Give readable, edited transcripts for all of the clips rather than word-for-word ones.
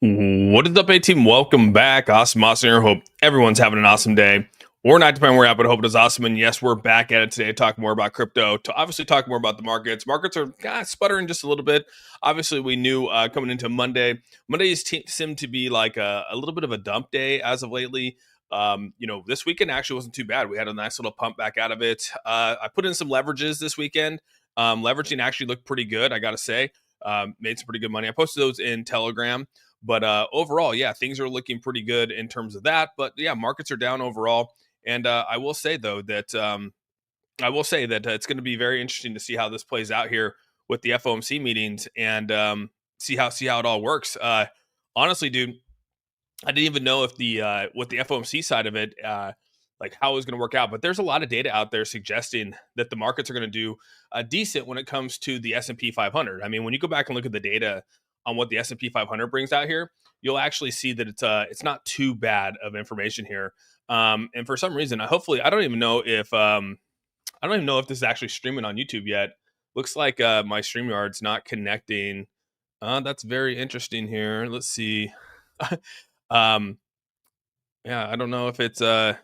What is up, A team? Welcome back. Awesome here. Hope everyone's having an awesome day or night, depending where you're at, but I hope it is awesome. And yes, we're back at it today to talk more about crypto, to obviously talk more about the markets. Markets are sputtering just a little bit. Obviously, we knew coming into Monday, Mondays seem to be like a little bit of a dump day as of lately. This weekend actually wasn't too bad. We had a nice little pump back out of it. I put in some leverages this weekend. Leveraging actually looked pretty good, I got to say. Made some pretty good money. I posted those in Telegram. But overall, yeah, things are looking pretty good in terms of that. But yeah, markets are down overall. And I will say though that it's going to be very interesting to see how this plays out here with the FOMC meetings and see how it all works. Honestly, dude, I didn't even know if the with the FOMC side of it, like how it was going to work out. But there's a lot of data out there suggesting that the markets are going to do decent when it comes to the S&P 500. I mean, when you go back and look at the data on what the S&P 500 brings out here, you'll actually see that it's not too bad of information here. And for some reason, hopefully, I don't even know if this is actually streaming on YouTube yet. Looks like my StreamYard's not connecting. That's very interesting here. Let's see. Yeah, I don't know if it's yeah,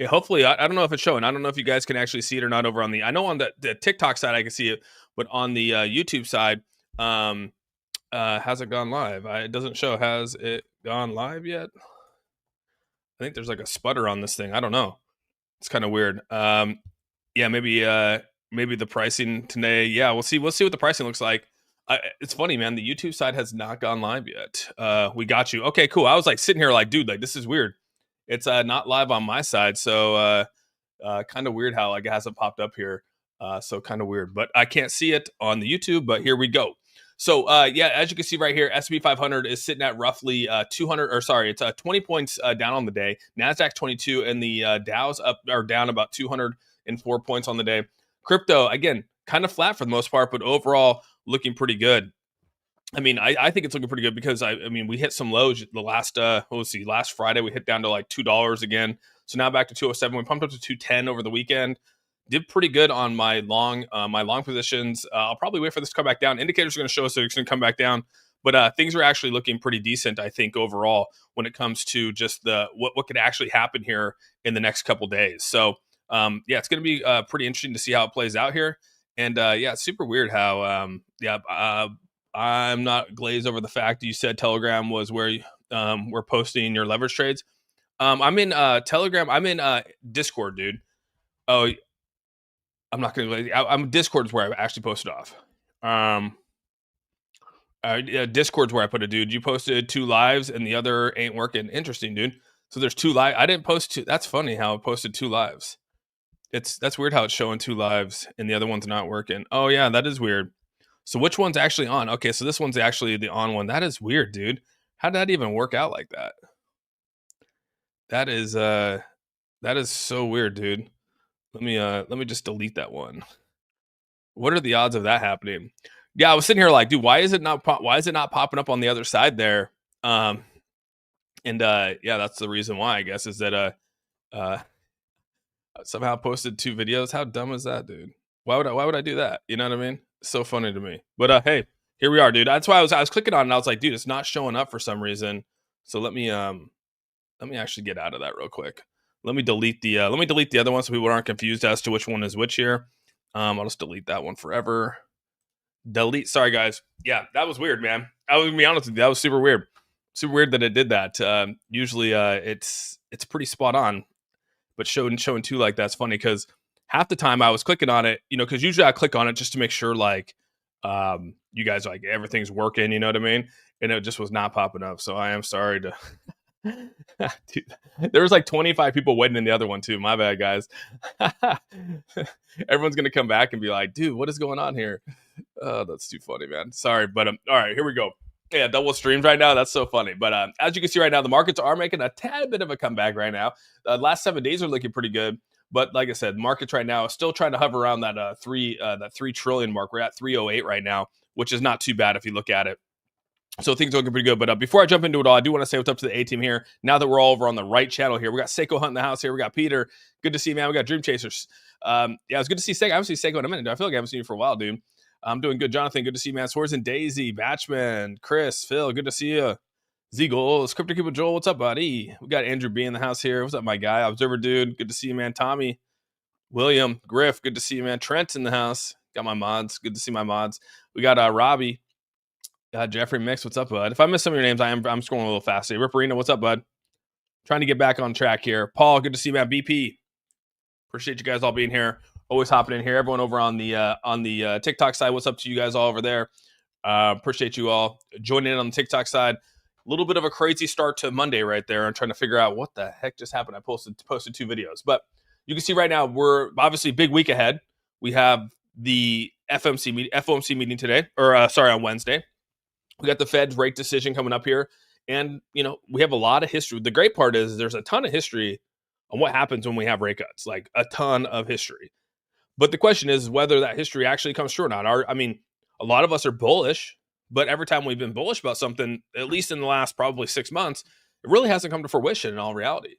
hopefully, I don't know if it's showing. I don't know if you guys can actually see it or not over on I know on the TikTok side I can see it, but on the YouTube side, has it gone live? It doesn't show. Has it gone live yet? I think there's like a sputter on this thing. I don't know. It's kind of weird. Yeah, maybe the pricing today. Yeah, we'll see. We'll see what the pricing looks like. It's funny, man. The YouTube side has not gone live yet. We got you. Okay, cool. I was like sitting here like, dude, like this is weird. It's not live on my side, so kind of weird how like it hasn't popped up here. So kind of weird, but I can't see it on the YouTube. But here we go. So yeah, as you can see right here, S&P 500 is sitting at roughly 200, or sorry, it's 20 points down on the day. Nasdaq 22, and the Dow's up or down about 204 points on the day. Crypto again, kind of flat for the most part, but overall looking pretty good. I mean, I think it's looking pretty good because I mean, we hit some lows the last last Friday we hit down to like $2 again. So now back to 207. We pumped up to 210 over the weekend. Did pretty good on my long positions. I'll probably wait for this to come back down. Indicators are going to show us that it's going to come back down, but things are actually looking pretty decent, I think, overall when it comes to just the what could actually happen here in the next couple days. So yeah, it's going to be pretty interesting to see how it plays out here. And yeah, it's super weird how I'm not glazed over the fact that you said Telegram was where we're posting your leverage trades. I'm in Telegram. I'm in Discord, dude. Oh, I'm not going to. I'm Discord's where I actually posted off. Discord's where I put it, dude. You posted 2 lives and the other ain't working. Interesting, dude. So there's 2 live. I didn't post 2. That's funny how I posted 2 lives. That's weird how it's showing 2 lives and the other one's not working. Oh yeah, that is weird. So which one's actually on? Okay, so this one's actually the on one. That is weird, dude. How did that even work out like that? That is so weird, dude. Let me just delete that one. What are the odds of that happening? Yeah, I was sitting here like, dude, why is it not popping up on the other side there? Yeah, that's the reason why, I guess, is that somehow posted 2 videos. How dumb is that, dude? Why would I do that? You know what I mean? So funny to me. But hey, here we are, dude. That's why I was clicking on it and I was like, dude, it's not showing up for some reason. So let me actually get out of that real quick. Let me delete the other one so people aren't confused as to which one is which here. I'll just delete that one forever. Delete. Sorry, guys. Yeah, that was weird, man. I was gonna be honest with you. That was super weird. Super weird that it did that. Usually, it's pretty spot on, but showing 2 like that's funny because half the time I was clicking on it, because usually I click on it just to make sure like you guys like everything's working. You know what I mean? And it just was not popping up. So I am sorry to. Dude, there was like 25 people waiting in the other one too. My bad, guys. Everyone's gonna come back and be like, dude, what is going on here? Oh, that's too funny, man. Sorry, but all right, here we go. Yeah, double streams right now. That's so funny. But as you can see right now, the markets are making a tad bit of a comeback right now. The last 7 days are looking pretty good. But like I said, markets right now are still trying to hover around that 3 trillion mark. We're at 308 right now, which is not too bad if you look at it. So things are looking pretty good. But before I jump into it all, I do want to say what's up to the A-team here. Now that we're all over on the right channel here, we got Seiko Hunt in the house here. We got Peter. Good to see you, man. We got Dream Chasers. Yeah, it was good to see Seiko. I haven't seen Seiko in a minute. I feel like I haven't seen you for a while, dude. I'm doing good, Jonathan. Good to see you, man. Swords and Daisy, Batchman, Chris, Phil. Good to see you. Z-Goals, Crypto Keeper Joel. What's up, buddy? We got Andrew B in the house here. What's up, my guy? Observer Dude. Good to see you, man. Tommy, William, Griff. Good to see you, man. Trent in the house. Got my mods. Good to see my mods. We got Robbie. Jeffrey Mix. What's up, bud? If I miss some of your names, I'm scrolling a little fast. Ripperino, what's up, bud? Trying to get back on track here. Paul, good to see you, man. BP. Appreciate you guys all being here. Always hopping in here. Everyone over on the TikTok side, what's up to you guys all over there? Appreciate you all joining in on the TikTok side. A little bit of a crazy start to Monday right there. I'm trying to figure out what the heck just happened. I posted 2 videos, but you can see right now we're obviously big week ahead. We have the FOMC meeting today, or on Wednesday. We got the Fed's rate decision coming up here, and we have a lot of history. The great part is there's a ton of history on what happens when we have rate cuts, like a ton of history. But the question is whether that history actually comes true or not. A lot of us are bullish, but every time we've been bullish about something, at least in the last probably 6 months, it really hasn't come to fruition in all reality.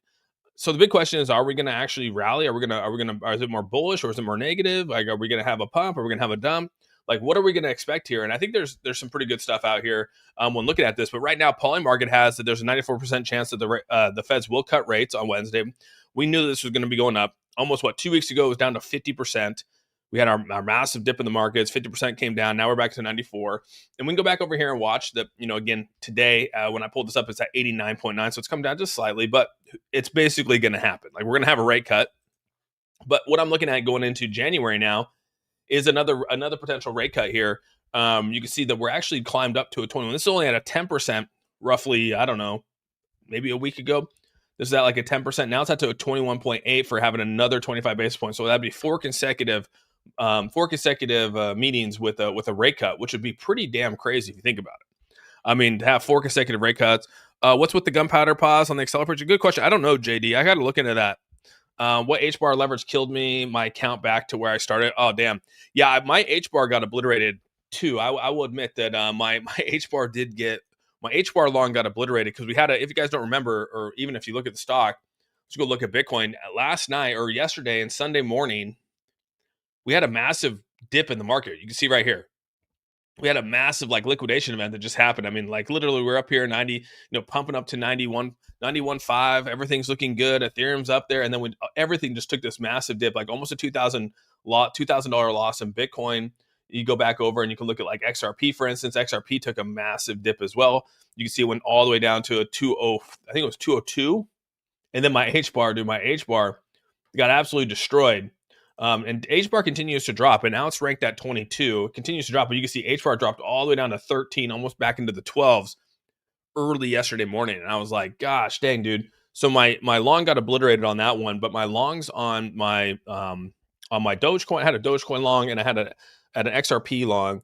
So the big question is, are we going to actually rally? Is it more bullish or is it more negative? Like, are we going to have a pump? Are we going to have a dump? Like, what are we going to expect here? And I think there's some pretty good stuff out here when looking at this. But right now, Polymarket has that there's a 94% chance that the Feds will cut rates on Wednesday. We knew this was going to be going up. Almost 2 weeks ago, it was down to 50%. We had our massive dip in the markets. 50% came down. Now we're back to 94. And we can go back over here and watch that. Again, today, when I pulled this up, it's at 89.9. So it's come down just slightly, but it's basically going to happen. Like, we're going to have a rate cut. But what I'm looking at going into January now is another potential rate cut here. You can see that we're actually climbed up to a 21. This is only at a 10%, roughly, I don't know, maybe a week ago. This is at like a 10%. Now it's at to a 21.8 for having another 25 basis points. So that'd be four consecutive meetings with a rate cut, which would be pretty damn crazy if you think about it. To have 4 consecutive rate cuts. What's with the gunpowder pause on the accelerator? Good question. I don't know, JD. I got to look into that. What H-bar leverage killed me? My account back to where I started. Oh, damn. Yeah, my H-bar got obliterated too. I will admit that my H-bar my H-bar long got obliterated because we had if you guys don't remember, or even if you look at the stock, let's go look at Bitcoin. Last night or yesterday and Sunday morning, we had a massive dip in the market. You can see right here. We had a massive liquidation event that just happened. Literally we're up here 90, pumping up to 91.5. Everything's looking good. Ethereum's up there. And then everything just took this massive dip, like almost a $2,000 loss in Bitcoin. You go back over and you can look at XRP, for instance. XRP took a massive dip as well. You can see it went all the way down to a 20, I think it was 202. And then my H-bar got absolutely destroyed. And H-bar continues to drop, and now it's ranked at 22. It continues to drop, but you can see H-bar dropped all the way down to 13, almost back into the 12s early yesterday morning. And I was like, gosh, dang, dude. So my long got obliterated on that one, but my longs on my Dogecoin, I had a Dogecoin long and I had an XRP long.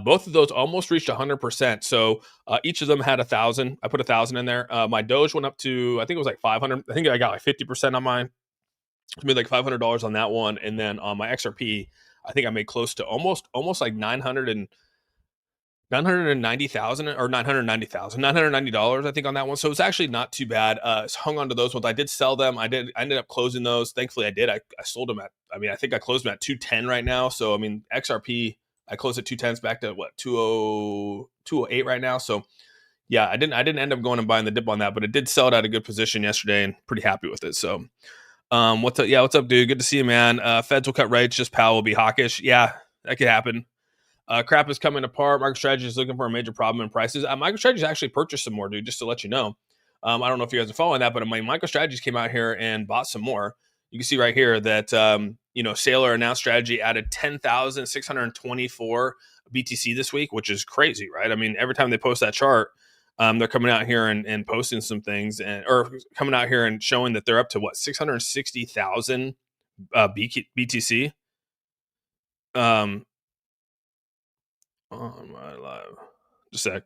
Both of those almost reached 100%. So each of them had 1,000. I put 1,000 in there. My Doge went up to, I think it was 500. I think I got 50% on mine. I made $500 on that one. And then on my XRP, I think I made close to almost like 990,000 or $990, I think, on that one. So it's actually not too bad. Hung on to those ones. I did sell them. I ended up closing those. Thankfully I did. I sold them at, I think I closed them at 210 right now. So, XRP, I closed at 210s back to 208 right now. So yeah, I didn't end up going and buying the dip on that, but it did sell it at a good position yesterday and pretty happy with it. So, what's up, dude? Good to see you, man. Feds will cut rates. Just Powell will be hawkish. Yeah, that could happen. Crap is coming apart. MicroStrategy is looking for a major problem in prices. MicroStrategy actually purchased some more, dude, just to let you know. I don't know if you guys are following that, but my MicroStrategy came out here and bought some more. You can see right here that, Saylor announced strategy added 10,624 BTC this week, which is crazy, right? Every time they post that chart, they're coming out here and posting some things or coming out here and showing that they're up to 660,000 BTC. On my live, just a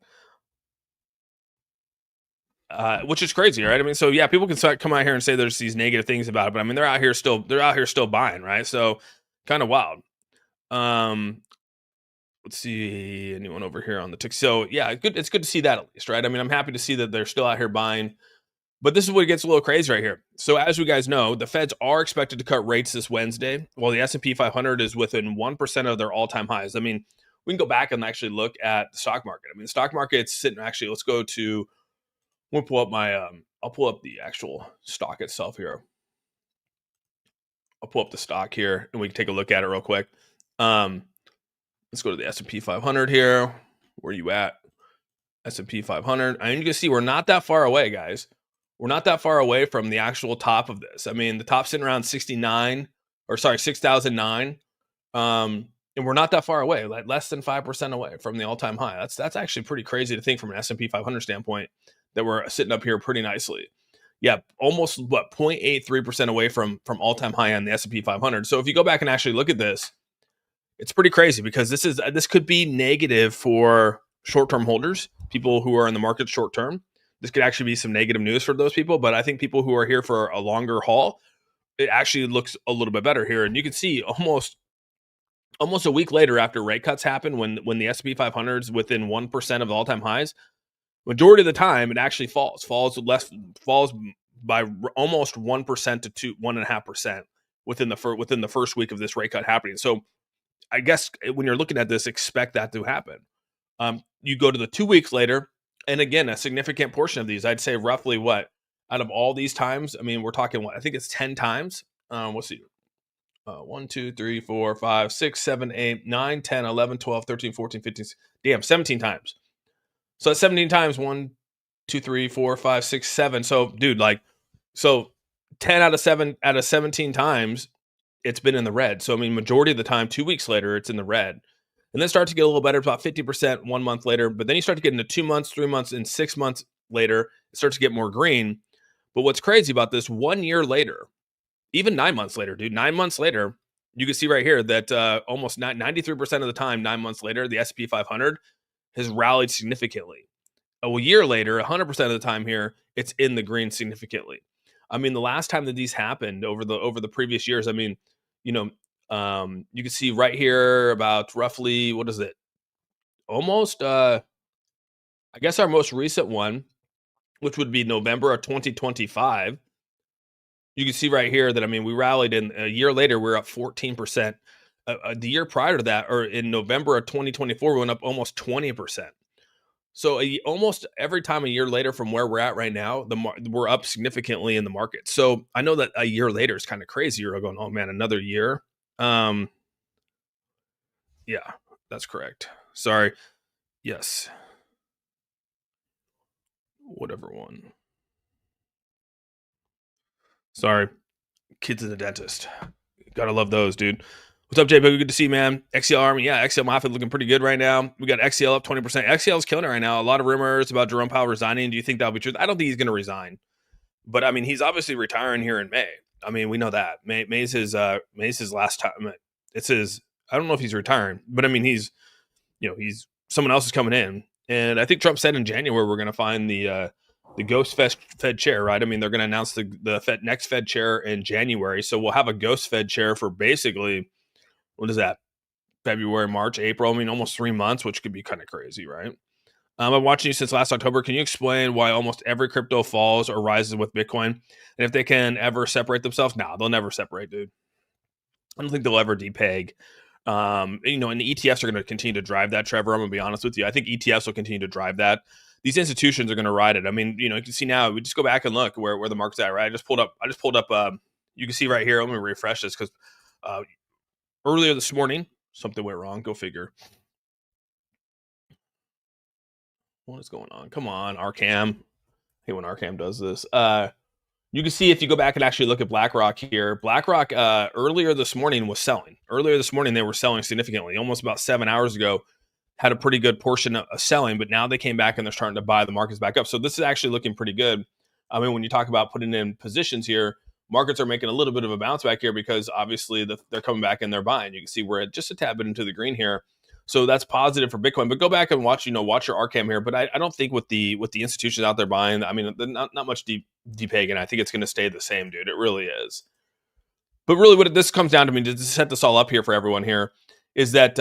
sec. Which is crazy, right? So yeah, people can come out here and say there's these negative things about it, but they're out here still buying, right? So kind of wild. Let's see, anyone over here on the tick. So yeah, it's good to see that at least, right? I'm happy to see that they're still out here buying. But this is what gets a little crazy right here. So as you guys know, the Feds are expected to cut rates this Wednesday, while the S&P 500 is within 1% of their all-time highs. we can go back and actually look at the stock market. I mean, the stock market's sitting actually. Let's go to. We'll pull up my. I'll pull up the actual stock itself here. I'll pull up the stock here, and we can take a look at it real quick. Let's go to the S&P 500 here. Where are you at? S&P 500. I mean, you can see we're not that far away, guys. We're not that far away from the actual top of this. I mean, the top's sitting around 6,009. And we're not that far away, like less than 5% away from the all-time high. That's actually pretty crazy to think from an S&P 500 standpoint that we're sitting up here pretty nicely. Yeah, almost 0.83% away from all-time high on the S&P 500. So if you go back and actually look at this, it's pretty crazy because this could be negative for short-term holders, people who are in the market short-term. This could actually be some negative news for those people, but I think people who are here for a longer haul, it actually looks a little bit better here. And you can see almost a week later after rate cuts happen, when the S&P 500 is within 1% of the all-time highs, majority of the time it actually falls by almost 1% to 1.5% within the first week of this rate cut happening. So I guess when you're looking at this, expect that to happen. You go to the 2 weeks later, and again, a significant portion of these, I'd say roughly out of all these times, I mean, we're talking I think it's 10 times. Let's see. 1, 2, 3, 4, 5, 6, 7, 8, 9, 10, 11, 12, 13, 14, 15, 17 times. So that's 17 times. 1, 2, 3, 4, 5, 6, 7. So, dude, 10 out of 17 times, it's been in the red. So, I mean, majority of the time, 2 weeks later, it's in the red. And then start to get a little better, about 50% 1 month later. But then you start to get into 2 months, 3 months, and 6 months later, it starts to get more green. But what's crazy about this, 1 year later, even 9 months later, dude, 9 months later, you can see right here that almost 93% of the time, 9 months later, the S&P 500 has rallied significantly. A year later, 100% of the time here, it's in the green significantly. I mean, the last time that these happened over the previous years, I mean, you can see right here about roughly, what is it? Almost, I guess our most recent one, which would be November of 2025. You can see right here that, I mean, we rallied, and a year later, we're up 14%. The year prior to that, or in November of 2024, we went up almost 20%. So almost every time a year later from where we're at right now, we're up significantly in the market. So I know that a year later is kind of crazy. You're going, oh man, another year. Yeah, that's correct. Sorry. Yes. Whatever one. Sorry. Kids at the dentist. Gotta love those, dude. What's up, Jay? Good to see you, man. XCL Army. Yeah, XCL Moffitt looking pretty good right now. We got XCL up 20%. XCL is killing it right now. A lot of rumors about Jerome Powell resigning. Do you think that'll be true? I don't think he's going to resign. But, I mean, he's obviously retiring here in May. I mean, we know that. May's his last time. It's his – I don't know if he's retiring. But, I mean, he's someone else is coming in. And I think Trump said in January we're going to find the ghost Fed chair, right? I mean, they're going to announce the next Fed chair in January. So we'll have a ghost Fed chair for basically – what is that? February, March, April. I mean, almost 3 months, which could be kind of crazy, right? I've been watching you since last October. Can you explain why almost every crypto falls or rises with Bitcoin? And if they can ever separate themselves? No, they'll never separate, dude. I don't think they'll ever depeg. And the ETFs are going to continue to drive that, Trevor. I'm going to be honest with you. I think ETFs will continue to drive that. These institutions are going to ride it. I mean, you can see now, we just go back and look where the market's at, right? I just pulled up, you can see right here. Let me refresh this because earlier this morning, something went wrong. Go figure. What is going on? Come on, Arcam. I hate when Arcam does this. You can see if you go back and actually look at BlackRock here. BlackRock earlier this morning was selling. Earlier this morning, they were selling significantly. Almost about 7 hours ago, had a pretty good portion of selling, but now they came back and they're starting to buy. The market's back up. So this is actually looking pretty good. I mean, when you talk about putting in positions here, markets are making a little bit of a bounce back here because obviously they're coming back and they're buying. You can see we're just a tad bit into the green here. So that's positive for Bitcoin. But go back and watch your Arcam here. But I don't think with the institutions out there buying, I mean, not much depegging. I think it's going to stay the same, dude. It really is. But really what this comes down to, to set this all up here for everyone here, is that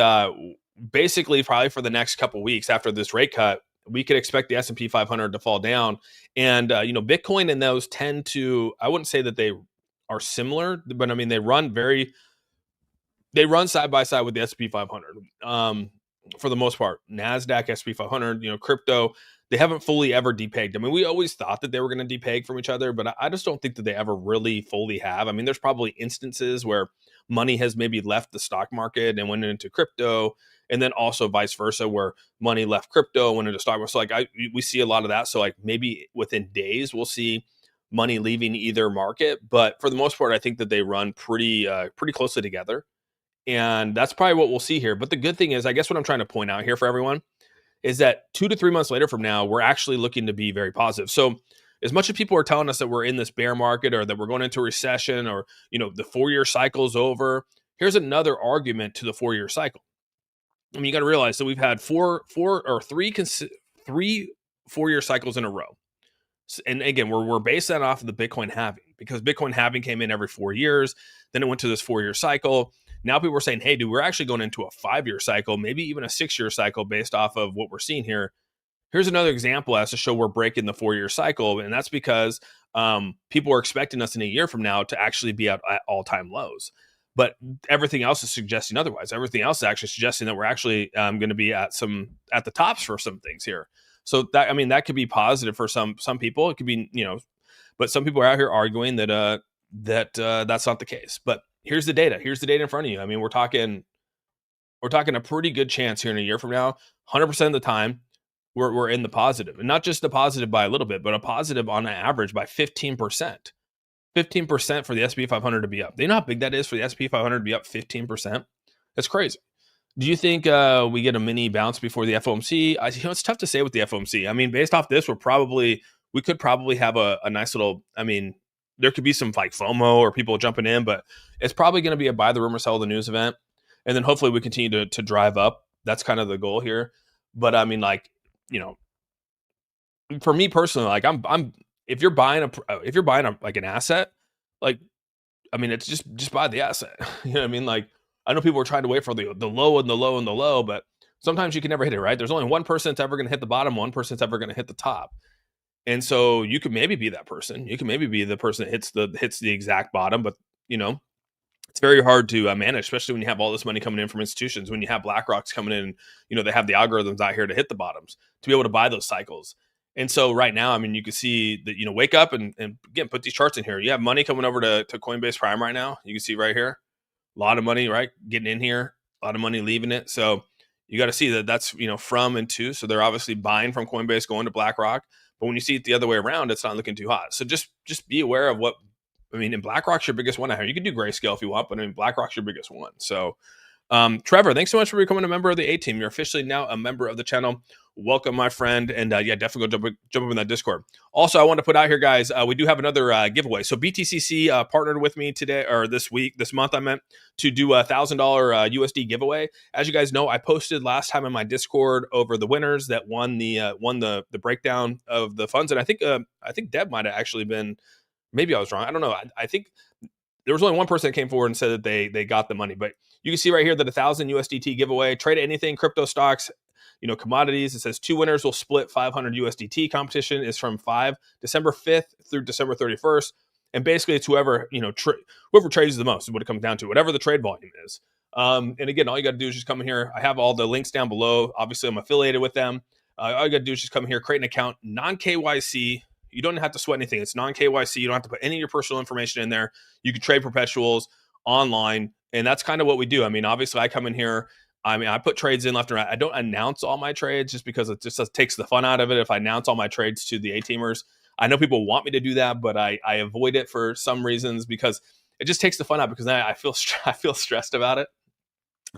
basically probably for the next couple weeks after this rate cut, we could expect the S&P 500 to fall down. And, Bitcoin and those tend to, I wouldn't say that they are similar, but I mean, they run side by side with the S&P 500. for the most part. NASDAQ, SP 500, crypto, they haven't fully ever depegged. I mean, we always thought that they were going to depeg from each other, but I just don't think that they ever really fully have. I mean, there's probably instances where money has maybe left the stock market and went into crypto, and then also vice versa, where money left crypto and went into stock market. So we see a lot of that. So like maybe within days we'll see money leaving either market, but for the most part, I think that they run pretty closely together, and that's probably what we'll see here. But the good thing is, I guess what I'm trying to point out here for everyone is that 2 to 3 months later from now, we're actually looking to be very positive. So as much as people are telling us that we're in this bear market or that we're going into a recession or, the 4-year cycle is over, here's another argument to the 4-year cycle. I mean, you got to realize that we've had three 4-year cycles in a row. And again, we're based that off of the Bitcoin halving, because Bitcoin halving came in every 4 years. Then it went to this 4-year cycle. Now people are saying, hey, dude, we're actually going into a 5-year cycle, maybe even a 6-year cycle based off of what we're seeing here. Here's another example as to show we're breaking the 4-year cycle. And that's because people are expecting us in a year from now to actually be at all-time lows. But everything else is suggesting otherwise. Everything else is actually suggesting that we're actually going to be at the tops for some things here. So that could be positive for some people. It could be, but some people are out here arguing that that's not the case. But here's the data. Here's the data in front of you. I mean, we're talking a pretty good chance here in a year from now, 100% of the time, we're in the positive, and not just the positive by a little bit, but a positive on average by 15%. 15% for the SP 500 to be up. Do you know how big that is for the SP 500 to be up 15%? That's crazy. Do you think we get a mini bounce before the FOMC? It's tough to say with the FOMC. I mean, based off this, we could probably have a nice little. I mean, there could be some like FOMO or people jumping in, but it's probably going to be a buy the rumor, sell the news event, and then hopefully we continue to drive up. That's kind of the goal here. But I mean, like, for me personally, like I'm if you're buying like an asset, like, I mean, it's just buy the asset. You know what I mean? Like, I know people are trying to wait for the low and the low and the low, but sometimes you can never hit it, right? There's only one person that's ever going to hit the bottom, one person that's ever going to hit the top. And so you could maybe be that person. You can maybe be the person that hits the exact bottom, but it's very hard to manage, especially when you have all this money coming in from institutions, when you have BlackRock's coming in, they have the algorithms out here to hit the bottoms, to be able to buy those cycles. And so right now, I mean, you can see that, wake up and again, put these charts in here. You have money coming over to Coinbase Prime right now. You can see right here, a lot of money, right? Getting in here, a lot of money leaving it. So you got to see that that's, from and to. So they're obviously buying from Coinbase, going to BlackRock. But when you see it the other way around, it's not looking too hot. So just be aware of and BlackRock's your biggest one out here. You can do Grayscale if you want, but I mean, BlackRock's your biggest one. So Trevor, thanks so much for becoming a member of the A-Team. You're officially now a member of the channel. Welcome, my friend. And definitely go jump up in that Discord. Also, I want to put out here, guys, we do have another giveaway. So BTCC partnered with me today, or this month, to do a $1,000 USD giveaway. As you guys know, I posted last time in my Discord over the winners that won the breakdown of the funds. And I think Deb might have actually been, maybe I was wrong. I don't know. I think there was only one person that came forward and said that they got the money, but you can see right here that 1,000 USDT giveaway. Trade anything, crypto, stocks, commodities. It says 2 winners will split 500 USDT. Competition is from December 5th through December 31st. And basically it's whoever trades the most is what it comes down to, whatever the trade volume is. And again, all you got to do is just come in here. I have all the links down below. Obviously I'm affiliated with them. All you got to do is just come in here, create an account, non-KYC. You don't have to sweat anything. It's non-KYC. You don't have to put any of your personal information in there. You can trade perpetuals online. And that's kind of what we do. I mean, obviously I come in here. I mean, I put trades in left and right. I don't announce all my trades just because it just takes the fun out of it if I announce all my trades to the A-Teamers. I know people want me to do that, but I avoid it for some reasons because it just takes the fun out, because then I feel stressed about it.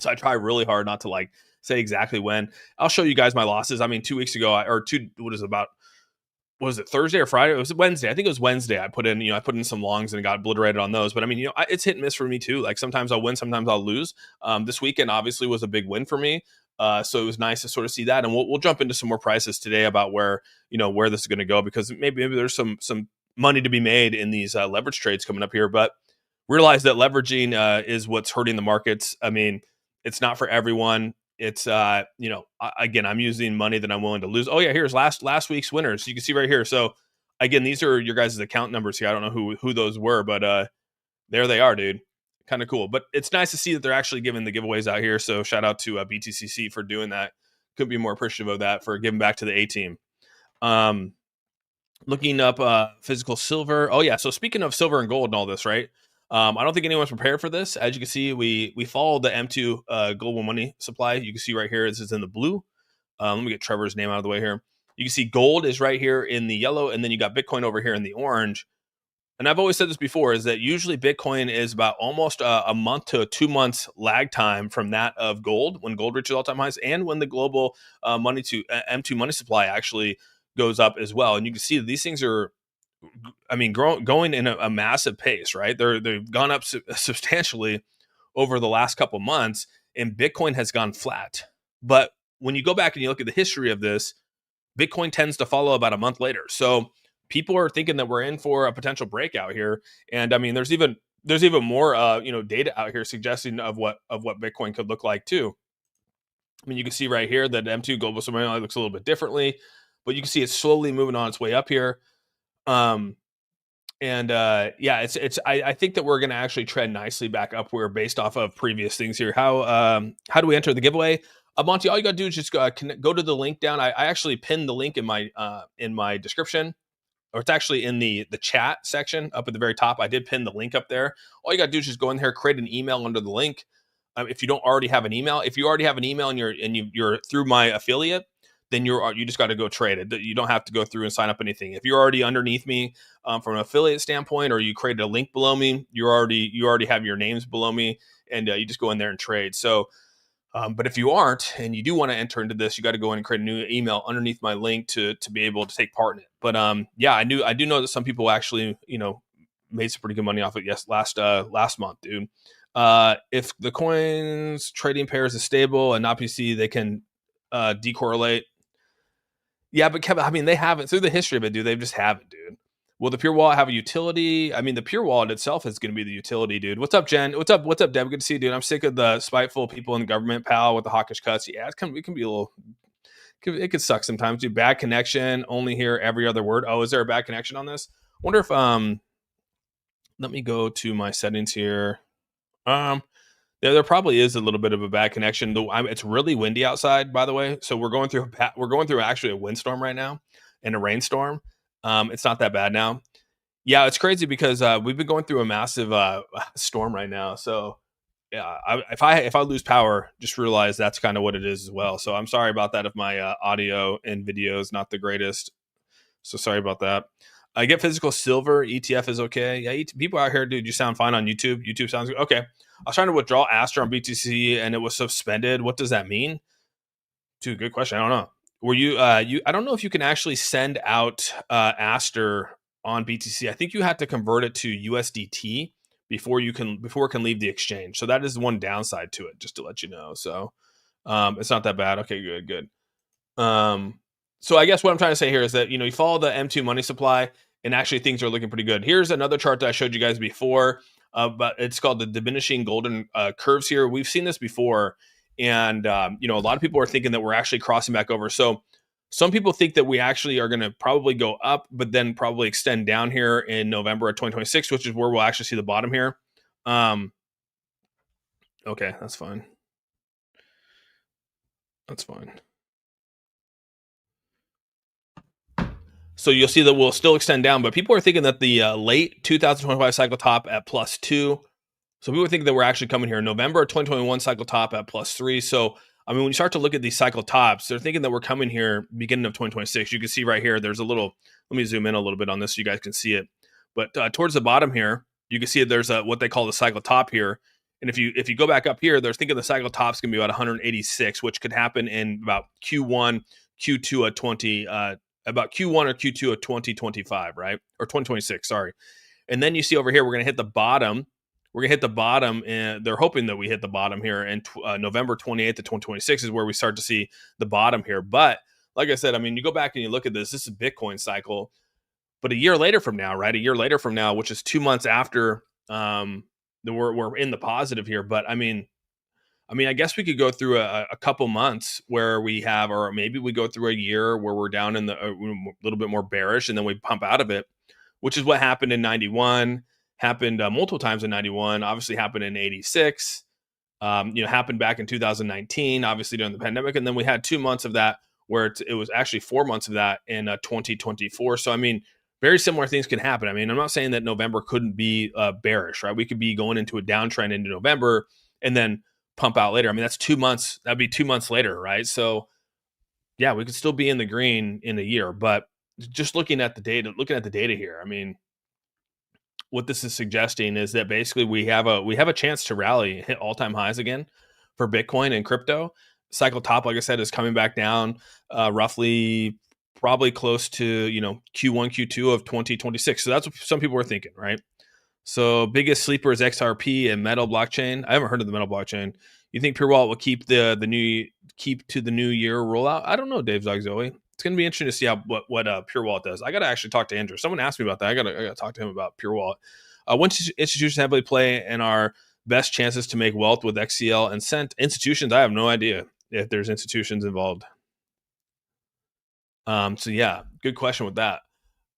So I try really hard not to like say exactly when. I'll show you guys my losses. I mean, 2 weeks ago, was it Thursday or Friday? It was Wednesday. I think it was Wednesday. I put in some longs and got obliterated on those. But I mean, it's hit and miss for me too. Like sometimes I'll win, sometimes I'll lose. This weekend obviously was a big win for me. So it was nice to sort of see that. And we'll jump into some more prices today about where this is going to go, because maybe there's some money to be made in these leverage trades coming up here. But realize that leveraging is what's hurting the markets. I mean, it's not for everyone. It's again, I'm using money that I'm willing to lose. Oh yeah, here's last week's winners. You can see right here. So again, these are your guys' account numbers here. I don't know who those were, but there they are, dude. kind of cool. But it's nice to see that they're actually giving the giveaways out here. So shout out to BTCC for doing that. Couldn't be more appreciative of that, for giving back to the A team. Looking up physical silver. Oh yeah. So speaking of silver and gold and all this, right? I don't think anyone's prepared for this. As you can see, we followed the M2 global money supply. You can see right here, this is in the blue. Let me get Trevor's name out of the way here. You can see gold is right here in the yellow, and then you got Bitcoin over here in the orange. And I've always said this before, is that usually Bitcoin is about almost a month to 2 months lag time from that of gold, when gold reaches all-time highs, and when the global money to M2 money supply actually goes up as well. And you can see that these things are, I mean, going in a massive pace, right? They've gone up substantially over the last couple months, and Bitcoin has gone flat. But when you go back and you look at the history of this, Bitcoin tends to follow about a month later. So people are thinking that we're in for a potential breakout here. And I mean, there's even more data out here suggesting of what Bitcoin could look like too. I mean, you can see right here that M2 global supply looks a little bit differently, but you can see it's slowly moving on its way up here. I think that we're going to actually trend nicely back upward based off of previous things here. How do we enter the giveaway? Monty, all you got to do is just go to the link down. I actually pinned the link in my description, or it's actually in the chat section up at the very top. I did pin the link up there. All you got to do is just go in there, create an email under the link. If you don't already have an email, if you already have an email and you're through my affiliate, then you just got to go trade it. You don't have to go through and sign up anything. If you're already underneath me from an affiliate standpoint, or you created a link below me, you already have your names below me, and you just go in there and trade. So, but if you aren't and you do want to enter into this, you got to go in and create a new email underneath my link to be able to take part in it. But I do know that some people actually made some pretty good money off it. Yes, last month, dude. If the coins trading pairs is stable and not PC, they can decorrelate. Yeah, but Kevin, I mean, they haven't through the history of it, dude. They just haven't, dude. Will the Pure Wallet have a utility? I mean, the Pure Wallet itself is going to be the utility, dude. What's up, Jen? What's up, Deb? Good to see you, dude. I'm sick of the spiteful people in the government, pal, with the hawkish cuts. Yeah, it can be a little. It could suck sometimes, dude. Bad connection. Only hear every other word. Oh, is there a bad connection on this? Wonder if Let me go to my settings here. There probably is a little bit of a bad connection. It's really windy outside, by the way. So we're going through actually a windstorm right now and a rainstorm. It's not that bad now. Yeah, it's crazy because we've been going through a massive storm right now. So yeah, if I lose power, just realize that's kind of what it is as well. So I'm sorry about that if my audio and video is not the greatest. So sorry about that. I get physical silver. ETF is okay. Yeah, people out here, dude, you sound fine on YouTube. YouTube sounds good. Okay. I was trying to withdraw Aster on BTC and it was suspended. What does that mean? Dude, good question. I don't know. Were you I don't know if you can actually send out Aster on BTC. I think you have to convert it to USDT before it can leave the exchange. So that is one downside to it, just to let you know. So it's not that bad. Okay, good. So I guess what I'm trying to say here is that, you follow the M2 money supply and actually things are looking pretty good. Here's another chart that I showed you guys before, but it's called the diminishing golden curves here. We've seen this before. And, a lot of people are thinking that we're actually crossing back over. So some people think that we actually are going to probably go up, but then probably extend down here in November of 2026, which is where we'll actually see the bottom here. Okay, that's fine. That's fine. So you'll see that we'll still extend down, but people are thinking that the late 2025 cycle top at +2. So people are thinking that we're actually coming here in November 2021 cycle top at +3. So, I mean, when you start to look at these cycle tops, they're thinking that we're coming here beginning of 2026. You can see right here, there's a little, let me zoom in a little bit on this so you guys can see it. But towards the bottom here, you can see there's what they call the cycle top here. And if you go back up here, they're thinking the cycle top's going to be about 186, which could happen in about Q1, Q2 of 20, about Q1 or Q2 of 2025, right? Or 2026, sorry. And then you see over here, we're going to hit the bottom. We're going to hit the bottom, and they're hoping that we hit the bottom here. And November 28th of 2026 is where we start to see the bottom here. But like I said, I mean, you go back and you look at this is Bitcoin cycle. But a year later from now, right? A year later from now, which is 2 months after we're in the positive here. But I mean, I guess we could go through a couple months where we have, or maybe we go through a year where we're down in the a little bit more bearish, and then we pump out of it, which is what happened in 91. happened multiple times in 91, obviously happened in 86, happened back in 2019, obviously during the pandemic. And then we had 2 months of that where it was actually 4 months of that in 2024. So, I mean, very similar things can happen. I mean, I'm not saying that November couldn't be bearish, right? We could be going into a downtrend into November and then pump out later. I mean, that's 2 months. That'd be 2 months later, right? So, yeah, we could still be in the green in a year. But just looking at the data here, I mean, what this is suggesting is that basically we have a chance to rally, hit all-time highs again for Bitcoin and crypto. Cycle top, like I said, is coming back down roughly probably close to Q1, Q2 of 2026. So that's what some people are thinking, right? So biggest sleeper is XRP and Metal blockchain. I haven't heard of the Metal blockchain. You think Pure Wallet will keep the new year rollout? I don't know, Dave Zogzoe. It's going to be interesting to see what Pure Wallet does. I got to actually talk to Andrew. Someone asked me about that. I got to talk to him about Pure Wallet. Which institutions heavily play and our best chances to make wealth with XCL and Cent? Institutions, I have no idea if there's institutions involved. So yeah, good question with that.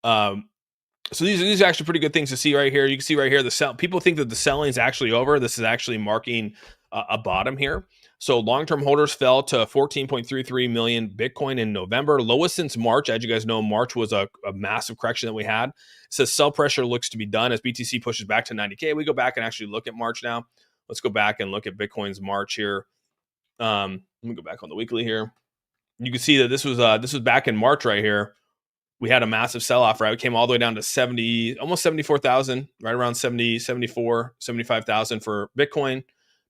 So these are actually pretty good things to see right here. You can see right here people think that the selling is actually over. This is actually marking a bottom here. So long-term holders fell to 14.33 million Bitcoin in November, lowest since March. As you guys know, March was a massive correction that we had. It says sell pressure looks to be done as BTC pushes back to 90K. We go back and actually look at March now. Let's go back and look at Bitcoin's March here. Let me go back on the weekly here. You can see that this was back in March right here. We had a massive sell-off, right? We came all the way down to 70, almost 74,000, right around 70, 74, 75,000 for Bitcoin.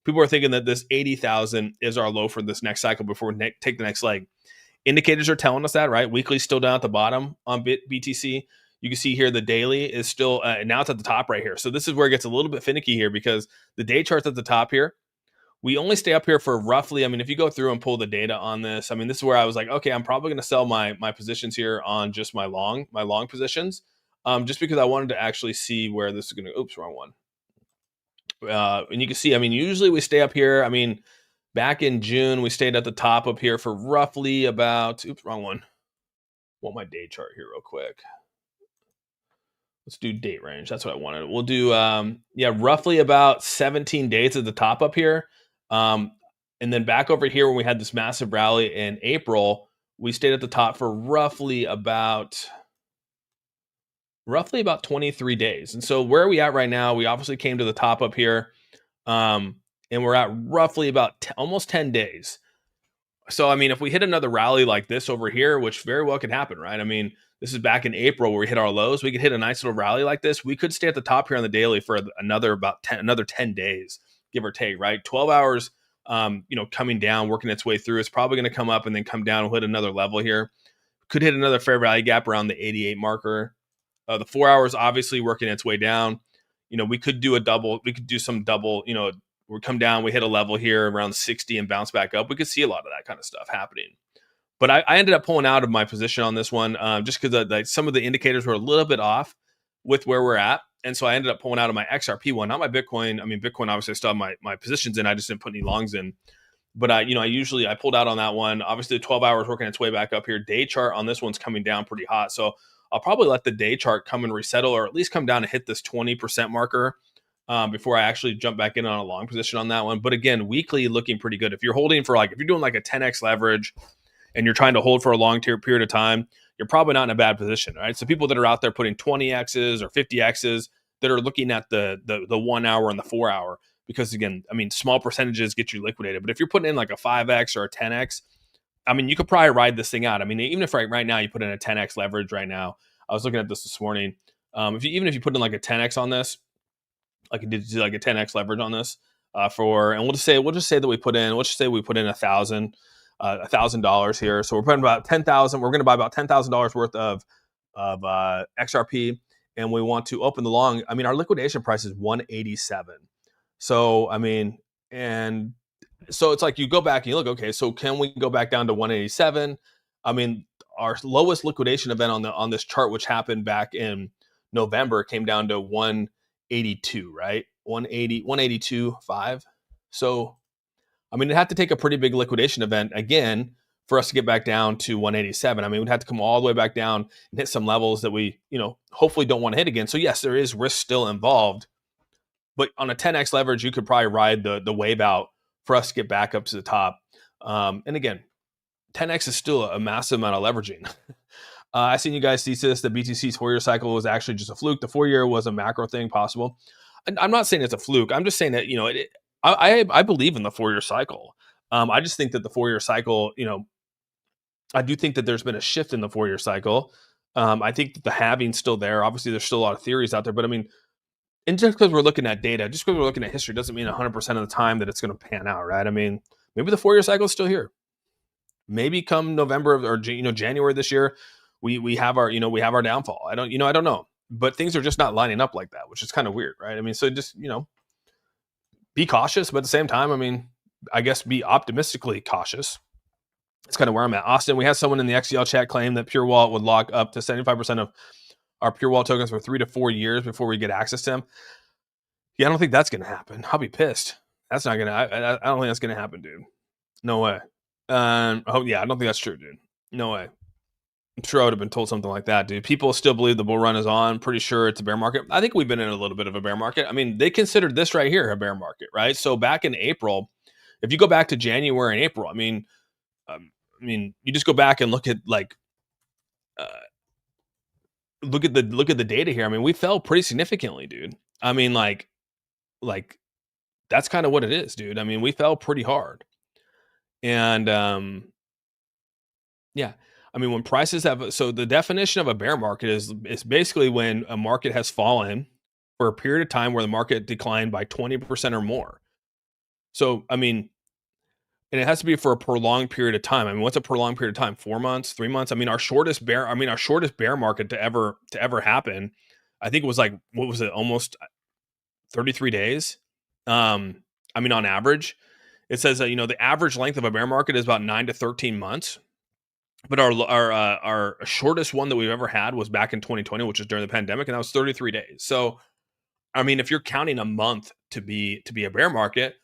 People are thinking that this 80,000 is our low for this next cycle before we take the next leg. Indicators are telling us that, right? Weekly still down at the bottom on BTC. You can see here the daily is still, now it's at the top right here. So this is where it gets a little bit finicky here because the day chart's at the top here. We only stay up here for roughly, I mean, if you go through and pull the data on this, I mean, this is where I was like, okay, I'm probably going to sell my positions here on just my long positions, just because I wanted to actually see where this is going to, oops, wrong one. And you can see, I mean, usually we stay up here. I mean, back in June, we stayed at the top up here for roughly about, oops, wrong one. Want my day chart here real quick. Let's do date range. That's what I wanted. We'll do, roughly about 17 days at the top up here. And then back over here when we had this massive rally in April, we stayed at the top for roughly about 23 days. And so where are we at right now? We obviously came to the top up here, and we're at roughly about almost 10 days. So, I mean, if we hit another rally like this over here, which very well could happen, right? I mean, this is back in April where we hit our lows. We could hit a nice little rally like this. We could stay at the top here on the daily for another 10 days, give or take, right? 12 hours, coming down, working its way through. It's probably going to come up and then come down and hit another level here. Could hit another fair value gap around the 88 marker. The 4 hours obviously working its way down. We could do a double. We could do some double, we come down, we hit a level here around 60 and bounce back up. We could see a lot of that kind of stuff happening. But I ended up pulling out of my position on this one just because some of the indicators were a little bit off with where we're at. And so I ended up pulling out of my XRP one, not my Bitcoin. I mean, Bitcoin, obviously I still have my positions in. I just didn't put any longs in. But I pulled out on that one. Obviously, the 12 hours working its way back up here. Day chart on this one's coming down pretty hot. So I'll probably let the day chart come and resettle, or at least come down and hit this 20% marker before I actually jump back in on a long position on that one. But again, weekly looking pretty good. If you're holding for if you're doing like a 10x leverage and you're trying to hold for a long period of time, you're probably not in a bad position, right? So people that are out there putting 20x's or 50x's that are looking at the 1 hour and the 4 hour, because again, I mean, small percentages get you liquidated. But if you're putting in like a 5x or a 10x, I mean, you could probably ride this thing out. I mean, even if right now you put in a 10x leverage right now, I was looking at this morning. Even if you put in like a 10x on this, like it did like a 10x leverage on this and we'll just say that we put in, let's just say we put in $1,000 here. So we're putting about 10,000. We're going to buy about $10,000 worth of XRP, and we want to open the long. I mean, our liquidation price is 187. So I mean, and so it's like you go back and you look, okay, so can we go back down to 187? I mean, our lowest liquidation event on this chart, which happened back in November, came down to 182, right? 182.5. So, I mean, it had to take a pretty big liquidation event again for us to get back down to 187. I mean, we'd have to come all the way back down and hit some levels that we, hopefully don't want to hit again. So yes, there is risk still involved, but on a 10x leverage, you could probably ride the wave out for us to get back up to the top. And again, 10x is still a massive amount of leveraging. I seen you guys thesis the BTC's 4-year cycle was actually just a fluke. The 4-year was a macro thing possible. And I'm not saying it's a fluke. I'm just saying that, I believe in the 4-year cycle. I just think that the 4-year cycle, I do think that there's been a shift in the 4-year cycle. I think that the halving's still there. Obviously, there's still a lot of theories out there, but I mean, and just because we're looking at data, just because we're looking at history doesn't mean 100% of the time that it's going to pan out, right? I mean, maybe the 4-year cycle is still here. Maybe come November or January this year, we have our downfall. I don't know, but things are just not lining up like that, which is kind of weird, right? I mean, so just be cautious, but at the same time, I mean, I guess be optimistically cautious. It's kind of where I'm at. Austin, we had someone in the XCL chat claim that Pure Wallet would lock up to 75% of our Pure Wallet tokens for 3 to 4 years before we get access to them. Yeah, I don't think that's going to happen. I'll be pissed. That's not going to, I don't think that's going to happen, dude. No way. I don't think that's true, dude. No way. I'm sure I would have been told something like that, dude. People still believe the bull run is on. Pretty sure it's a bear market. I think we've been in a little bit of a bear market. I mean, they considered this right here a bear market, right? So back in April, if you go back to January and April, I mean, you just go back and look at look at the data here. I mean, we fell pretty significantly, dude. I mean, like that's kind of what it is, dude. I mean, we fell pretty hard. And yeah, I mean, when prices have, so the definition of a bear market is basically when a market has fallen for a period of time where the market declined by 20% or more. So, I mean, and it has to be for a prolonged period of time. I mean, what's a prolonged period of time? 4 months, 3 months? I mean, our shortest bear market to ever happen, I think it was like, what was it? Almost 33 days. I mean, on average, it says that, the average length of a bear market is about 9 to 13 months. But our shortest one that we've ever had was back in 2020, which was during the pandemic, and that was 33 days. So, I mean, if you're counting a month to be a bear market,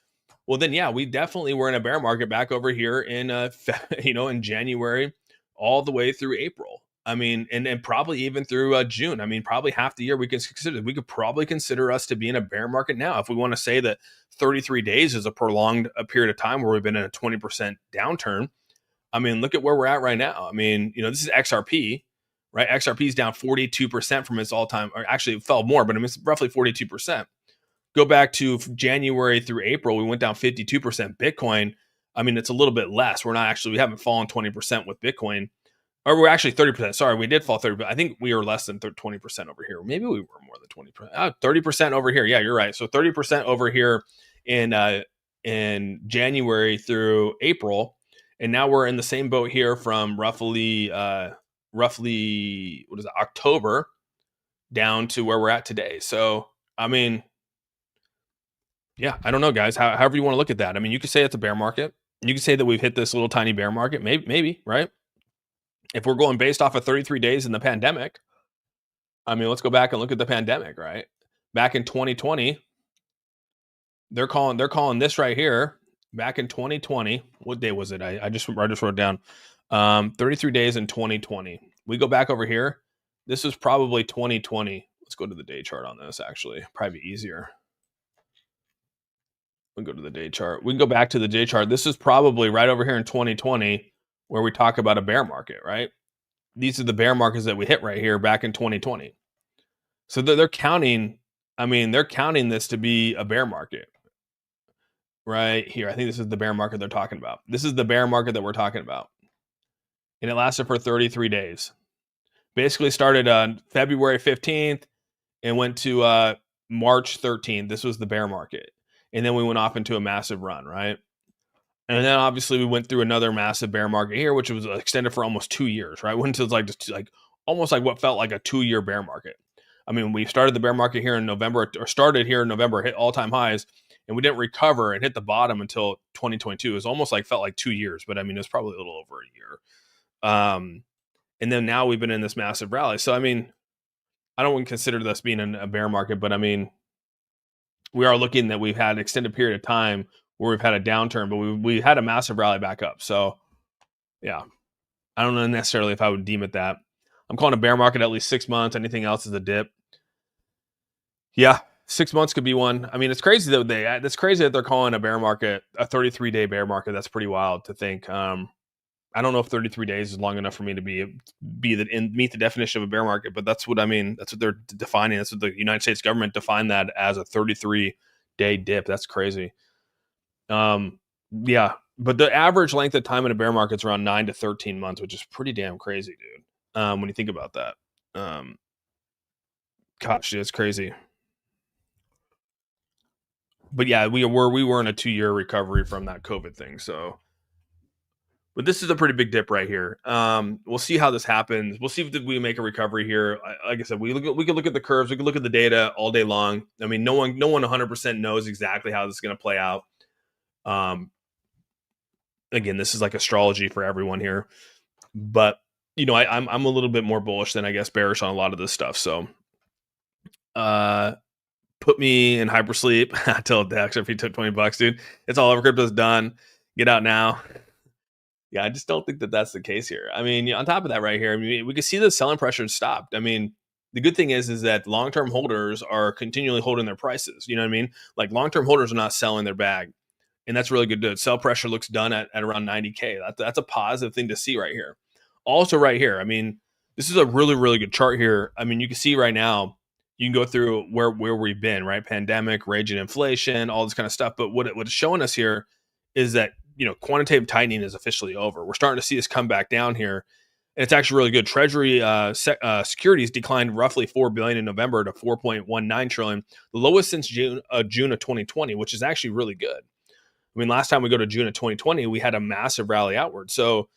well, then yeah, we definitely were in a bear market back over here in in January, all the way through April. I mean, and probably even through June. I mean, probably half the year we could probably consider us to be in a bear market now. If we want to say that 33 days is a prolonged period of time where we've been in a 20% downturn. I mean, look at where we're at right now. I mean, this is XRP, right? XRP is down 42% from its all-time, or actually it fell more, but I mean, it's roughly 42%. Go back to January through April, we went down 52%. Bitcoin, I mean, it's a little bit less. We haven't fallen 20% with Bitcoin. Or we're actually 30%. Sorry, we did fall 30%. But I think we were less than 20% over here. Maybe we were more than 20%. 30% over here. Yeah, you're right. So 30% over here in January through April. And now we're in the same boat here from roughly October down to where we're at today. So, I mean, yeah, I don't know, guys. However you want to look at that. I mean, you could say it's a bear market. You could say that we've hit this little tiny bear market. Maybe, right? If we're going based off of 33 days in the pandemic, I mean, let's go back and look at the pandemic, right? Back in 2020, they're calling this right here. Back in 2020, what day was it? I just wrote down 33 days in 2020. We go back over here. This was probably 2020. Let's go to the day chart on this, actually. Probably easier. We'll go to the day chart. We can go back to the day chart. This is probably right over here in 2020 where we talk about a bear market, right? These are the bear markets that we hit right here back in 2020. So they're counting, they're counting this to be a bear market right here. I think this is the bear market they're talking about. This is the bear market that we're talking about. And it lasted for 33 days. Basically started on February 15th and went to March 13th. This was the bear market. And then we went off into a massive run, right? And then obviously we went through another massive bear market here, which was extended for almost 2 years, right? Went to almost like what felt like a 2-year bear market. I mean, we started the bear market here in November, hit all-time highs, and we didn't recover and hit the bottom until 2022. It was almost felt like 2 years, but I mean, it's probably a little over a year. And then now we've been in this massive rally. So, I mean, I don't consider this being a bear market, but I mean, we are looking that we've had an extended period of time where we've had a downturn, but we had a massive rally back up. So Yeah. I don't know necessarily if I would deem it that. I'm calling a bear market at least 6 months. Anything else is a dip. Yeah, 6 months could be one. I mean, it's crazy though. That's crazy that they're calling a bear market a 33-day bear market. That's pretty wild to think. I don't know if 33 days is long enough for me to meet the definition of a bear market, but that's what I mean. That's what they're defining. That's what the United States government defined that as, a 33-day dip. That's crazy. Yeah, but the average length of time in a bear market is around 9 to 13 months, which is pretty damn crazy, dude. When you think about that, gosh, it's crazy. But yeah, we were in a 2-year recovery from that COVID thing. So, but this is a pretty big dip right here. We'll see how this happens. We'll see if we make a recovery here. Like I said, we can look at the curves. We can look at the data all day long. I mean, no one 100% knows exactly how this is going to play out. Again, this is like astrology for everyone here, but I'm a little bit more bullish than I guess bearish on a lot of this stuff. So, put me in hypersleep. I tell Dex if he took $20, dude, it's all over. Crypto's done. Get out now. Yeah, I just don't think that that's the case here. I mean, on top of that, right here, I mean, we can see the selling pressure stopped. I mean, the good thing is that long-term holders are continually holding their prices. You know what I mean? Like, long-term holders are not selling their bag, and that's really good. Sell pressure looks done at around 90K. That's a positive thing to see right here. Also, right here, I mean, this is a really, really good chart here. I mean, you can see right now, you can go through where we've been, right? Pandemic, raging inflation, all this kind of stuff. But what it's showing us here is that, quantitative tightening is officially over. We're starting to see this come back down here. And it's actually really good. Treasury securities declined roughly $4 billion in November to $4.19 trillion, the lowest since June of 2020, which is actually really good. I mean, last time we go to June of 2020, we had a massive rally outward. So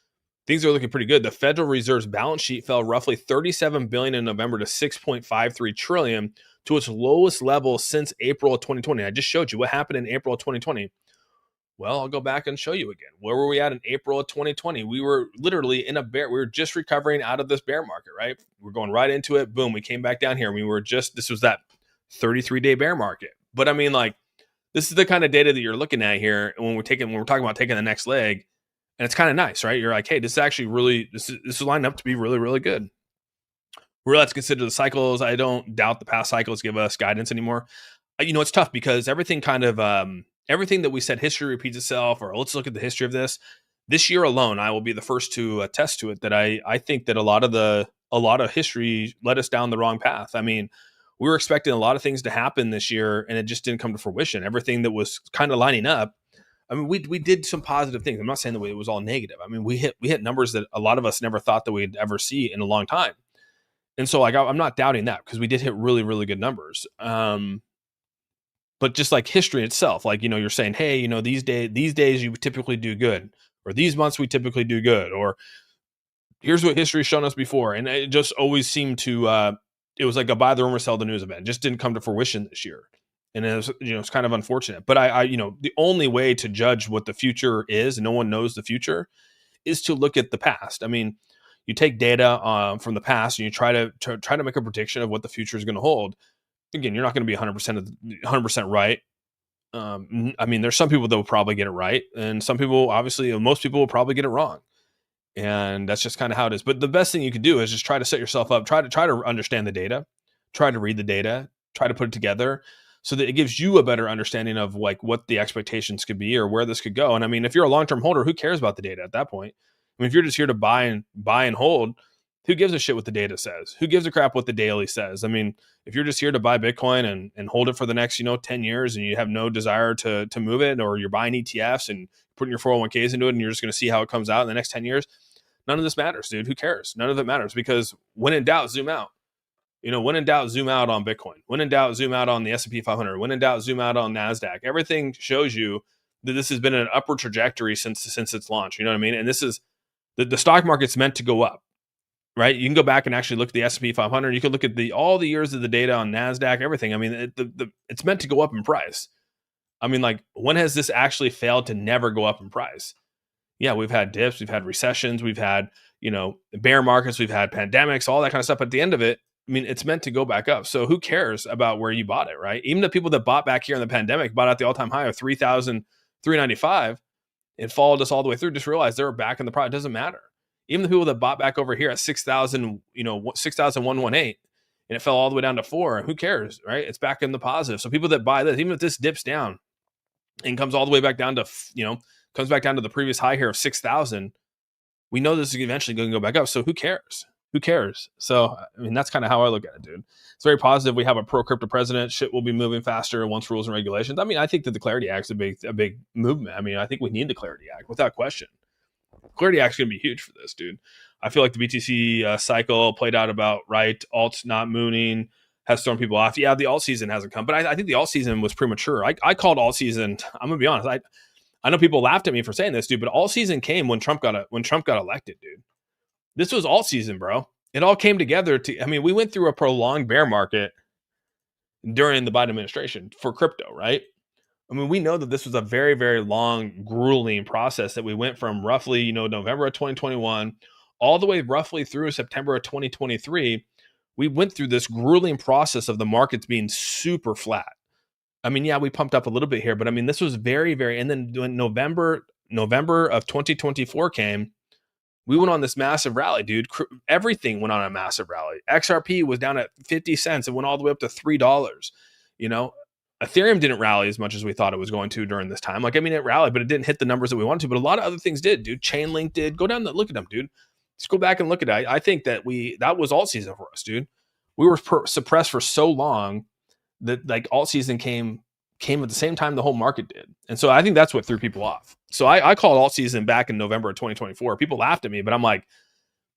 things are looking pretty good. The Federal Reserve's balance sheet fell roughly $37 billion in November to $6.53 trillion, to its lowest level since April of 2020. I just showed you what happened in April of 2020. Well, I'll go back and show you again. Where were we at in April of 2020? We were literally in a bear. We were just recovering out of this bear market, right? We're going right into it. Boom, we came back down here. This was that 33-day bear market. But I mean, like, this is the kind of data that you're looking at here when we're talking about taking the next leg. And it's kind of nice, right? You're like, hey, this is actually really, this is lined up to be really, really good. Let's consider the cycles. I don't doubt the past cycles give us guidance anymore. It's tough because everything that we said, history repeats itself, or let's look at the history of this year alone. I will be the first to attest to it that I think that a lot of history led us down the wrong path. I mean, we were expecting a lot of things to happen this year, and it just didn't come to fruition. Everything that was kind of lining up. I mean, we did some positive things. I'm not saying that it was all negative. I mean, we hit numbers that a lot of us never thought that we'd ever see in a long time. And so, like, I'm not doubting that because we did hit really, really good numbers. But just like history itself, like, you're saying, hey, these days you typically do good, or these months we typically do good, or here's what history's shown us before. And it just always seemed to, it was like a buy the rumor, sell the news event. It just didn't come to fruition this year. And it was, it's kind of unfortunate. But I the only way to judge what the future is, and no one knows the future, is to look at the past. I mean, you take data from the past and you try to make a prediction of what the future is going to hold. Again, you're not going to be 100% right. I mean, there's some people that will probably get it right, and some people, obviously, most people will probably get it wrong. And that's just kind of how it is. But the best thing you can do is just try to set yourself up, try to understand the data, try to read the data, try to put it together so that it gives you a better understanding of like what the expectations could be or where this could go. And I mean, if you're a long-term holder, who cares about the data at that point? I mean, if you're just here to buy and hold, who gives a shit what the data says? Who gives a crap what the daily says? I mean, if you're just here to buy Bitcoin and hold it for the next, 10 years and you have no desire to move it, or you're buying ETFs and putting your 401ks into it and you're just going to see how it comes out in the next 10 years, none of this matters, dude. Who cares? None of it matters, because when in doubt, zoom out. When in doubt, zoom out on Bitcoin. When in doubt, zoom out on the S&P 500. When in doubt, zoom out on NASDAQ. Everything shows you that this has been an upward trajectory since its launch. You know what I mean? And this is the stock market's meant to go up, right? You can go back and actually look at the S&P 500. You can look at all the years of the data on NASDAQ, everything. I mean, it's meant to go up in price. I mean, like, when has this actually failed to never go up in price? Yeah, we've had dips, we've had recessions, we've had, bear markets, we've had pandemics, all that kind of stuff. But at the end of it, I mean, it's meant to go back up. So who cares about where you bought it, right? Even the people that bought back here in the pandemic bought at the all-time high of $3,395. It followed us all the way through. Just realized they were back in the product. It doesn't matter. Even the people that bought back over here at 6,000, 6,118, and it fell all the way down to 4. Who cares, right? It's back in the positive. So people that buy this, even if this dips down and comes all the way back down to, comes back down to the previous high here of 6,000, we know this is eventually going to go back up. So who cares? Who cares? So, I mean, that's kind of how I look at it, dude. It's very positive. We have a pro-crypto president. Shit will be moving faster once rules and regulations. I mean, I think that the Clarity Act is a big movement. I mean, I think we need the Clarity Act without question. Clarity Act is going to be huge for this, dude. I feel like the BTC cycle played out about right. Alts not mooning has thrown people off. Yeah, the alt season hasn't come, but I think the alt season was premature. I called alt season. I'm gonna be honest. I know people laughed at me for saying this, dude, but alt season came when Trump got elected, dude. This was alt season, bro. It all came together. We went through a prolonged bear market during the Biden administration for crypto, right? I mean, we know that this was a very, very long, grueling process that we went from roughly, November of 2021 all the way roughly through September of 2023. We went through this grueling process of the markets being super flat. I mean, yeah, we pumped up a little bit here, but I mean, this was very, very, and then when November of 2024 came, we went on this massive rally, dude. Everything went on a massive rally. XRP was down at 50 cents and went all the way up to $3. Ethereum didn't rally as much as we thought it was going to during this time. It rallied, but it didn't hit the numbers that we wanted to. But a lot of other things did, dude. Chainlink did. Go down and look at them, dude. Just go back and look at it. I think that that was alt season for us, dude. We were suppressed for so long that alt season came at the same time the whole market did. And so I think that's what threw people off. So I called alt season back in November of 2024. People laughed at me, but I'm like,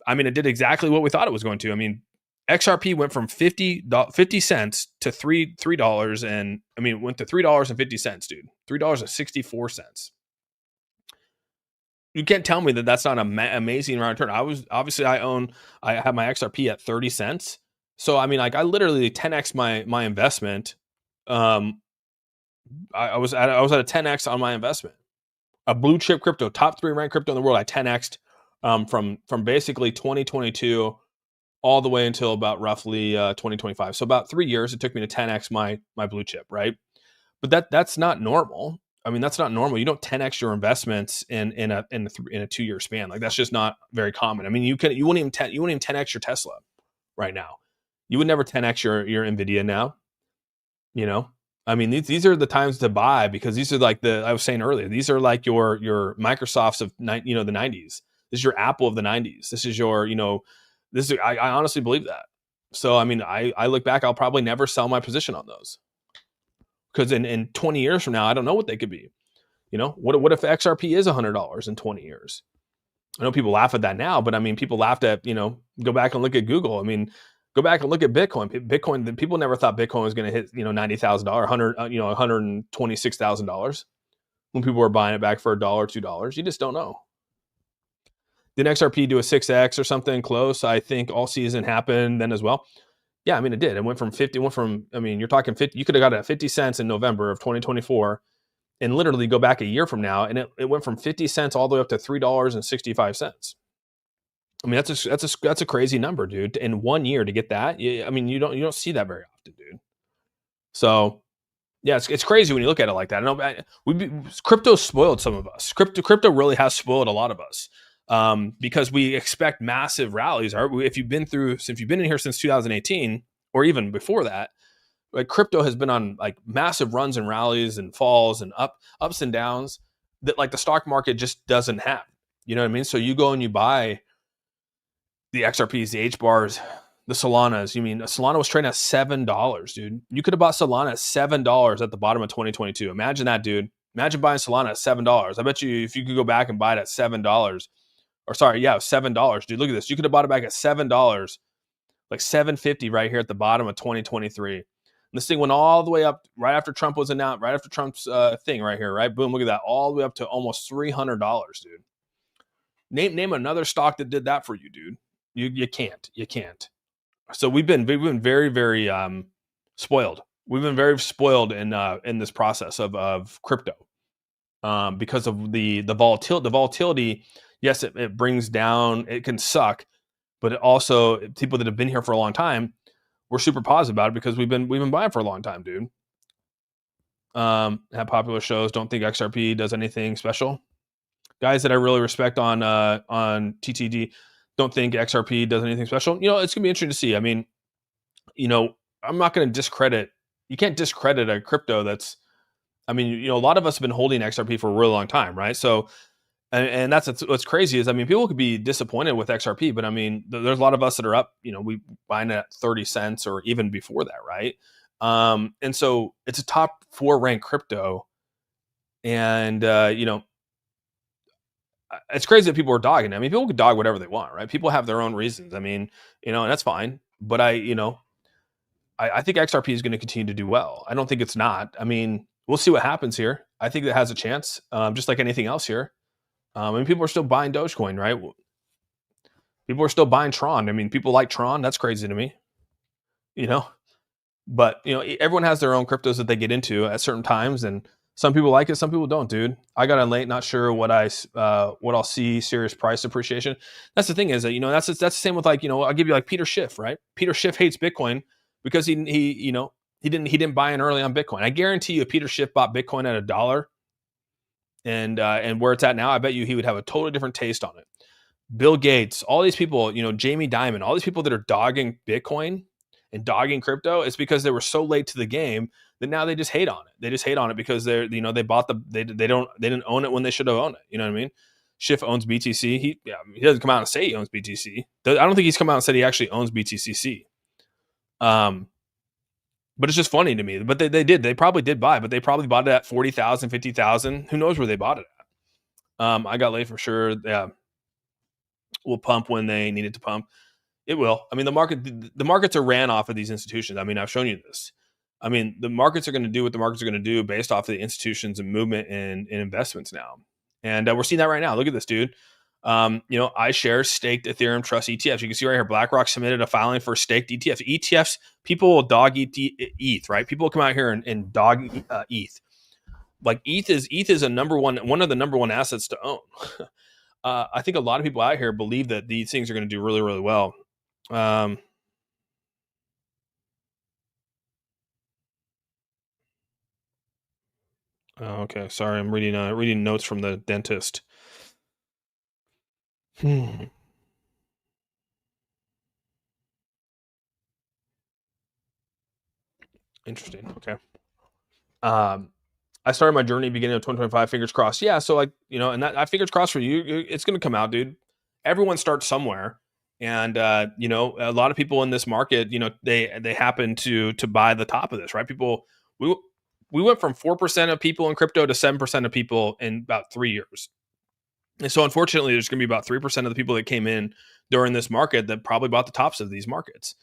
it did exactly what we thought it was going to. XRP went from 50 cents to $3 and it went to $3.50, dude. $3.64. You can't tell me that that's not an amazing round return. I have my XRP at 30 cents. So I literally 10x my investment. I was at a 10x on my investment. A blue chip crypto, top 3 ranked crypto in the world. I 10x'd from basically 2022 all the way until about roughly 2025. So about 3 years it took me to 10x my blue chip, right? But that's not normal. That's not normal. You don't 10x your investments in a 2-year span. That's just not very common. You wouldn't even 10x your Tesla right now. You would never 10x your Nvidia now. These are the times to buy, because these are I was saying earlier, these are like your Microsofts of the 90s. This is your Apple of the 90s. This is your, I honestly believe that. So, I look back, I'll probably never sell my position on those. Because in 20 years from now, I don't know what they could be. What if XRP is $100 in 20 years? I know people laugh at that now, but people laughed at, go back and look at Google. Go back and look at Bitcoin. Bitcoin, people never thought Bitcoin was going to hit, $90,000, $126,000 when people were buying it back for $1, $2. You just don't know. Did XRP do a 6x or something close? I think all season happened then as well. Yeah, it did. It went from 50. You're talking 50. You could have got it at 50 cents in November of 2024, and literally go back a year from now, and it went from 50 cents all the way up to $3.65. That's a crazy number, dude. In 1 year to get that, you don't see that very often, dude. So, yeah, it's crazy when you look at it like that. Crypto spoiled some of us. Crypto really has spoiled a lot of us. Because we expect massive rallies. If you've been in here since 2018 or even before that, crypto has been on massive runs and rallies and falls and ups and downs that the stock market just doesn't have. You know what I mean? So you go and you buy the XRPs, the HBARs, the Solanas. Solana was trading at $7, dude. You could have bought Solana at $7 at the bottom of 2022. Imagine that, dude. Imagine buying Solana at $7. I bet you if you could go back and buy it at $7. $7, dude. Look at this. You could have bought it back at $7, $7.50 right here at the bottom of 2023. And this thing went all the way up right after Trump was announced, right after Trump's thing right here, right? Boom, look at that, all the way up to almost $300, dude. Name another stock that did that for you, dude. You can't. So we've been very, very spoiled. We've been very spoiled in this process of crypto because of the volatility. The volatility. Yes, it brings down, it can suck, but it also, people that have been here for a long time, we're super positive about it because we've been buying for a long time, dude. Have popular shows. Don't think XRP does anything special. guys that I really respect on TTD don't think XRP does anything special. It's gonna be interesting to see. I mean, I'm not going to discredit. You can't discredit a crypto that's. I mean, a lot of us have been holding XRP for a really long time, right? So, and that's what's crazy is, I mean, people could be disappointed with XRP, but I mean, there's a lot of us that are up. We buying it at 30 cents or even before that, right? And so it's a top 4 ranked crypto, and it's crazy that people are dogging it. I mean, people can dog whatever they want, right? People have their own reasons. I mean, and that's fine. But I think XRP is going to continue to do well. I don't think it's not. I mean, we'll see what happens here. I think it has a chance, just like anything else here. I mean, people are still buying Dogecoin, right? People are still buying Tron. I mean, people like Tron. That's crazy to me, you know. But everyone has their own cryptos that they get into at certain times, and some people like it, some people don't, dude. I got in late, not sure what I'll see serious price appreciation. That's the thing is that that's the same with I'll give you like Peter Schiff, right? Peter Schiff hates Bitcoin because he didn't buy in early on Bitcoin. I guarantee you, if Peter Schiff bought Bitcoin at $1 and where it's at now, I bet you he would have a totally different taste on it. Bill Gates, all these people, Jamie Dimon, all these people that are dogging Bitcoin and dogging crypto, it's because they were so late to the game that now they just hate on it. They just hate on it because they didn't own it when they should have owned it. You know what I mean? Schiff owns BTC. He doesn't come out and say he owns BTC. I don't think he's come out and said he actually owns BTCC. But it's just funny to me. But they did. They probably did buy, but they probably bought it at 40,000, 50,000. Who knows where they bought it at? I got late for sure. Yeah, will pump when they need it to pump. It will. I mean, the markets are ran off of these institutions. I mean, I've shown you this. I mean, the markets are going to do what the markets are going to do based off of the institutions and movement and investments now. And we're seeing that right now. Look at this, dude. iShares staked Ethereum Trust ETFs. You can see right here, BlackRock submitted a filing for staked ETFs. ETFs, people will dog ETH, right? People will come out here and dog ETH. Like ETH is one of the number one assets to own. I think a lot of people out here believe that these things are going to do really, really well. Okay, sorry, I'm reading notes from the dentist. Interesting. Okay. I started my journey beginning of 2025. Fingers crossed. Yeah. So and that I fingers crossed for you. It's going to come out, dude. Everyone starts somewhere, and a lot of people in this market, they happen to buy the top of this, right? We went from 4% of people in crypto to 7% of people in about 3 years. And so unfortunately, there's going to be about 3% of the people that came in during this market that probably bought the tops of these markets.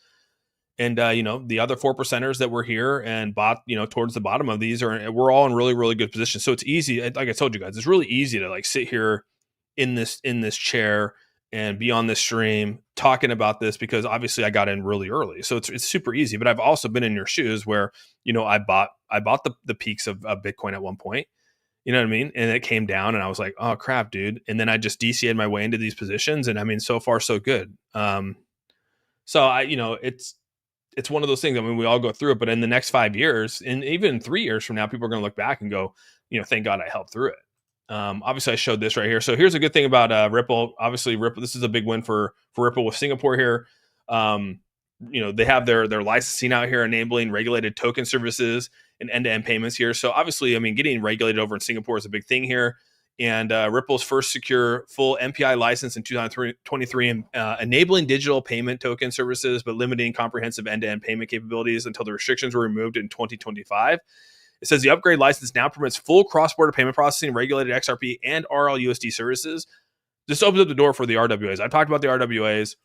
And, the other 4%ers that were here and bought, towards the bottom of these we're all in really, really good positions. So it's easy. Like I told you guys, it's really easy to sit here in this chair and be on this stream talking about this because obviously I got in really early. So it's super easy, but I've also been in your shoes where, I bought the peaks of Bitcoin at one point, you know what I mean? And it came down and I was like, oh crap, dude. And then I just DCA'd my way into these positions. And I mean, so far so good. So it's one of those things. I mean, we all go through it, but in the next 5 years, and even 3 years from now, people are going to look back and go, thank God I helped through it. Obviously, I showed this right here. So here's a good thing about Ripple. Obviously, Ripple. This is a big win for Ripple with Singapore here. They have their licensing out here, enabling regulated token services and end-to-end payments here. So obviously, I mean, getting regulated over in Singapore is a big thing here. And Ripple's first secure full MPI license in 2023, enabling digital payment token services, but limiting comprehensive end-to-end payment capabilities until the restrictions were removed in 2025. It says the upgrade license now permits full cross-border payment processing, regulated XRP, and RLUSD services. This opens up the door for the RWAs. I've talked about the RWAs.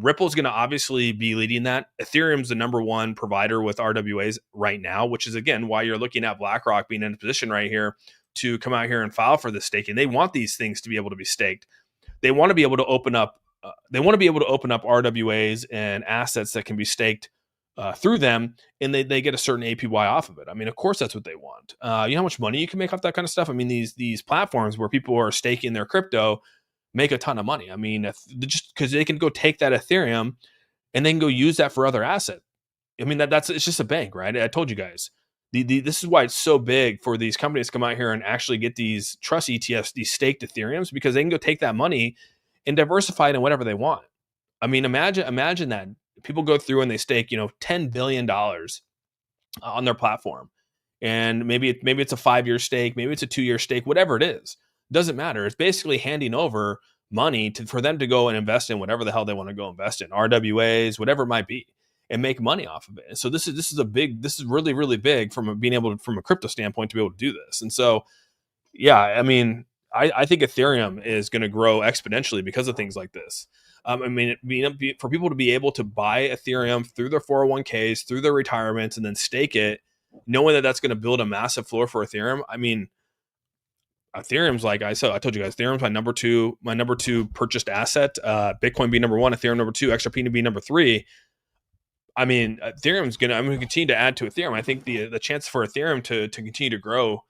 Ripple's going to obviously be leading that. Ethereum's the number one provider with RWAs right now, which is, again, why you're looking at BlackRock being in a position right here to come out here and file for the staking. They want these things to be able to be staked. They want to be able to open up. RWAs and assets that can be staked through them, and they get a certain APY off of it. I mean, of course, that's what they want. You know how much money you can make off that kind of stuff. I mean, these platforms where people are staking their crypto make a ton of money. I mean, just because they can go take that Ethereum and then go use that for other asset. I mean, it's just a bank, right? I told you guys. This is why it's so big for these companies to come out here and actually get these trust ETFs, these staked Ethereums, because they can go take that money and diversify it in whatever they want. I mean, imagine that people go through and they stake, $10 billion on their platform, and maybe it's a 5-year stake, maybe it's a 2-year stake, whatever it is, doesn't matter. It's basically handing over money for them to go and invest in whatever the hell they want to go invest in, RWAs, whatever it might be, and make money off of it. And so this is really, really big from being able to, from a crypto standpoint, to be able to do this. And so, yeah, I mean, I think Ethereum is going to grow exponentially because of things like this. I mean, for people to be able to buy Ethereum through their 401ks, through their retirements, and then stake it, knowing that that's going to build a massive floor for Ethereum. I mean, Ethereum's, like I said, I told you guys, Ethereum's my number two purchased asset. Bitcoin being number one, Ethereum number two, XRP to be number three. I mean, I'm going to continue to add to Ethereum. I think the chance for Ethereum to continue to grow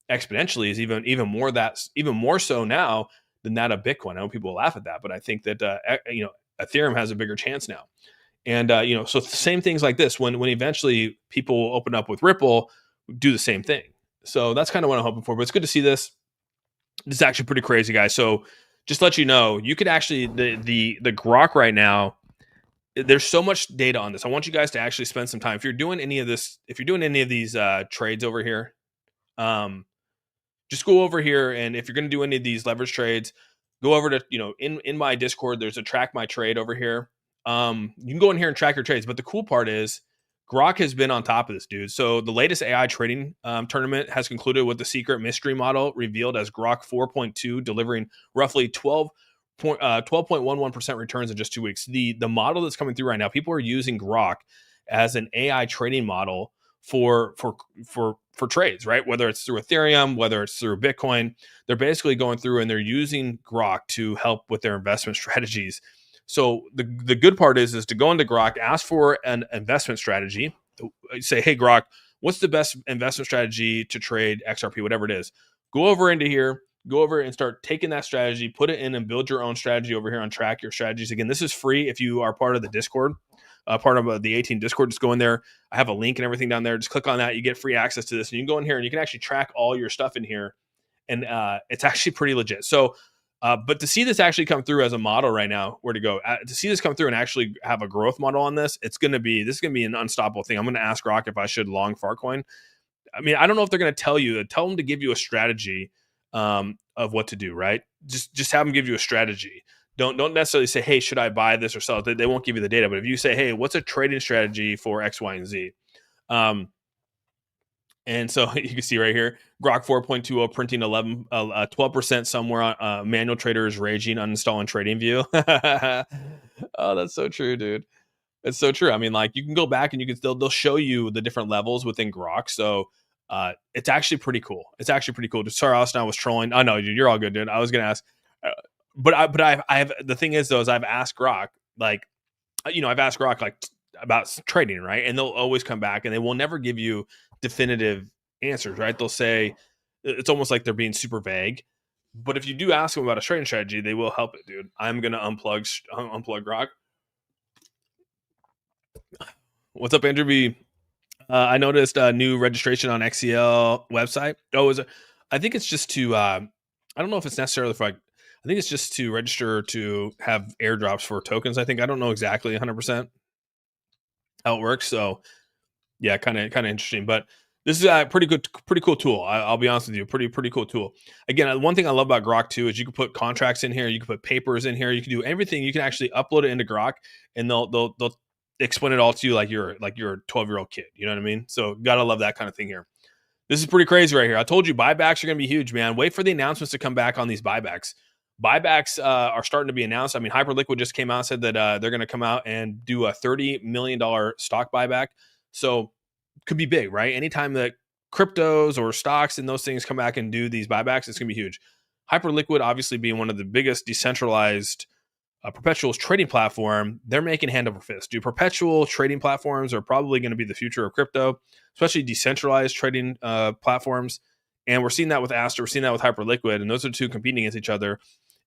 exponentially is even more so now than that of Bitcoin. I know people will laugh at that, but I think that Ethereum has a bigger chance now. And so same things like this, when eventually people open up with Ripple, do the same thing. So that's kind of what I'm hoping for. But it's good to see this. This is actually pretty crazy, guys. So just to let you know, you could actually the Grok right now. There's so much data on this. I want you guys to actually spend some time. If you're doing any of these trades over here, just go over here, and if you're going to do any of these leverage trades, go over to, in my Discord, there's a track my trade over here. You can go in here and track your trades. But the cool part is Grok has been on top of this, dude. So the latest AI trading tournament has concluded with the secret mystery model revealed as Grok 4.2, delivering roughly 12.11% returns in just 2 weeks. The model that's coming through right now, people are using Grok as an AI trading model for trades, right? Whether it's through Ethereum, whether it's through Bitcoin, they're basically going through and they're using Grok to help with their investment strategies. So the good part is to go into Grok, ask for an investment strategy, say, hey Grok, what's the best investment strategy to trade XRP, whatever it is. Go over into here, go over and start taking that strategy, put it in and build your own strategy over here on Track Your Strategies. Again, this is free if you are part of the Discord, part of the 18 Discord. Just go in there. I have a link and everything down there. Just click on that. You get free access to this. And you can go in here and you can actually track all your stuff in here. And it's actually pretty legit. So, but to see this actually come through as a model right now, where to go, to see this come through and actually have a growth model on this, this is going to be an unstoppable thing. I'm going to ask Grok if I should long Farcoin. I mean, I don't know if they're going to tell them to give you a strategy of what to do, right? Just have them give you a strategy. Don't necessarily say, hey, should I buy this or sell it? They won't give you the data. But if you say, hey, what's a trading strategy for X, Y, and Z? And so you can see right here, Grok 4.20 printing 12% somewhere on manual traders raging, uninstalling TradingView. Oh, that's so true, dude. It's so true. I mean, like, you can go back and they'll show you the different levels within Grok. So it's actually pretty cool. Just sorry, Austin, I was trolling. Oh no, dude, you're all good, dude. I was gonna ask, but I have the thing is though, is I've asked Grok like about trading, right? And they'll always come back and they will never give you definitive answers, right? They'll say it's almost like they're being super vague. But if you do ask them about a trading strategy, they will help it, dude. I'm gonna unplug Grok. What's up, Andrew B? I noticed a new registration on XCL website. I think it's just to, I don't know if it's necessarily for, I think it's just to register to have airdrops for tokens. I don't know exactly 100% how it works. So yeah, kind of interesting, but this is a pretty cool tool. I'll be honest with you, pretty cool tool. Again, one thing I love about Grok too, is you can put contracts in here. You can put papers in here. You can do everything. You can actually upload it into Grok and they'll explain it all to you like you're a 12-year-old kid. You know what I mean? So gotta love that kind of thing here. This is pretty crazy right here. I told you buybacks are going to be huge, man. Wait for the announcements to come back on these buybacks. Buybacks are starting to be announced. I mean, Hyperliquid just came out and said that they're going to come out and do a $30 million stock buyback. So could be big, right? Anytime that cryptos or stocks and those things come back and do these buybacks, it's going to be huge. Hyperliquid, obviously being one of the biggest decentralized perpetual trading platform, they're making hand over fist. Dude, perpetual trading platforms are probably going to be the future of crypto, especially decentralized trading platforms. And we're seeing that with Aster, we're seeing that with Hyperliquid, and those are two competing against each other.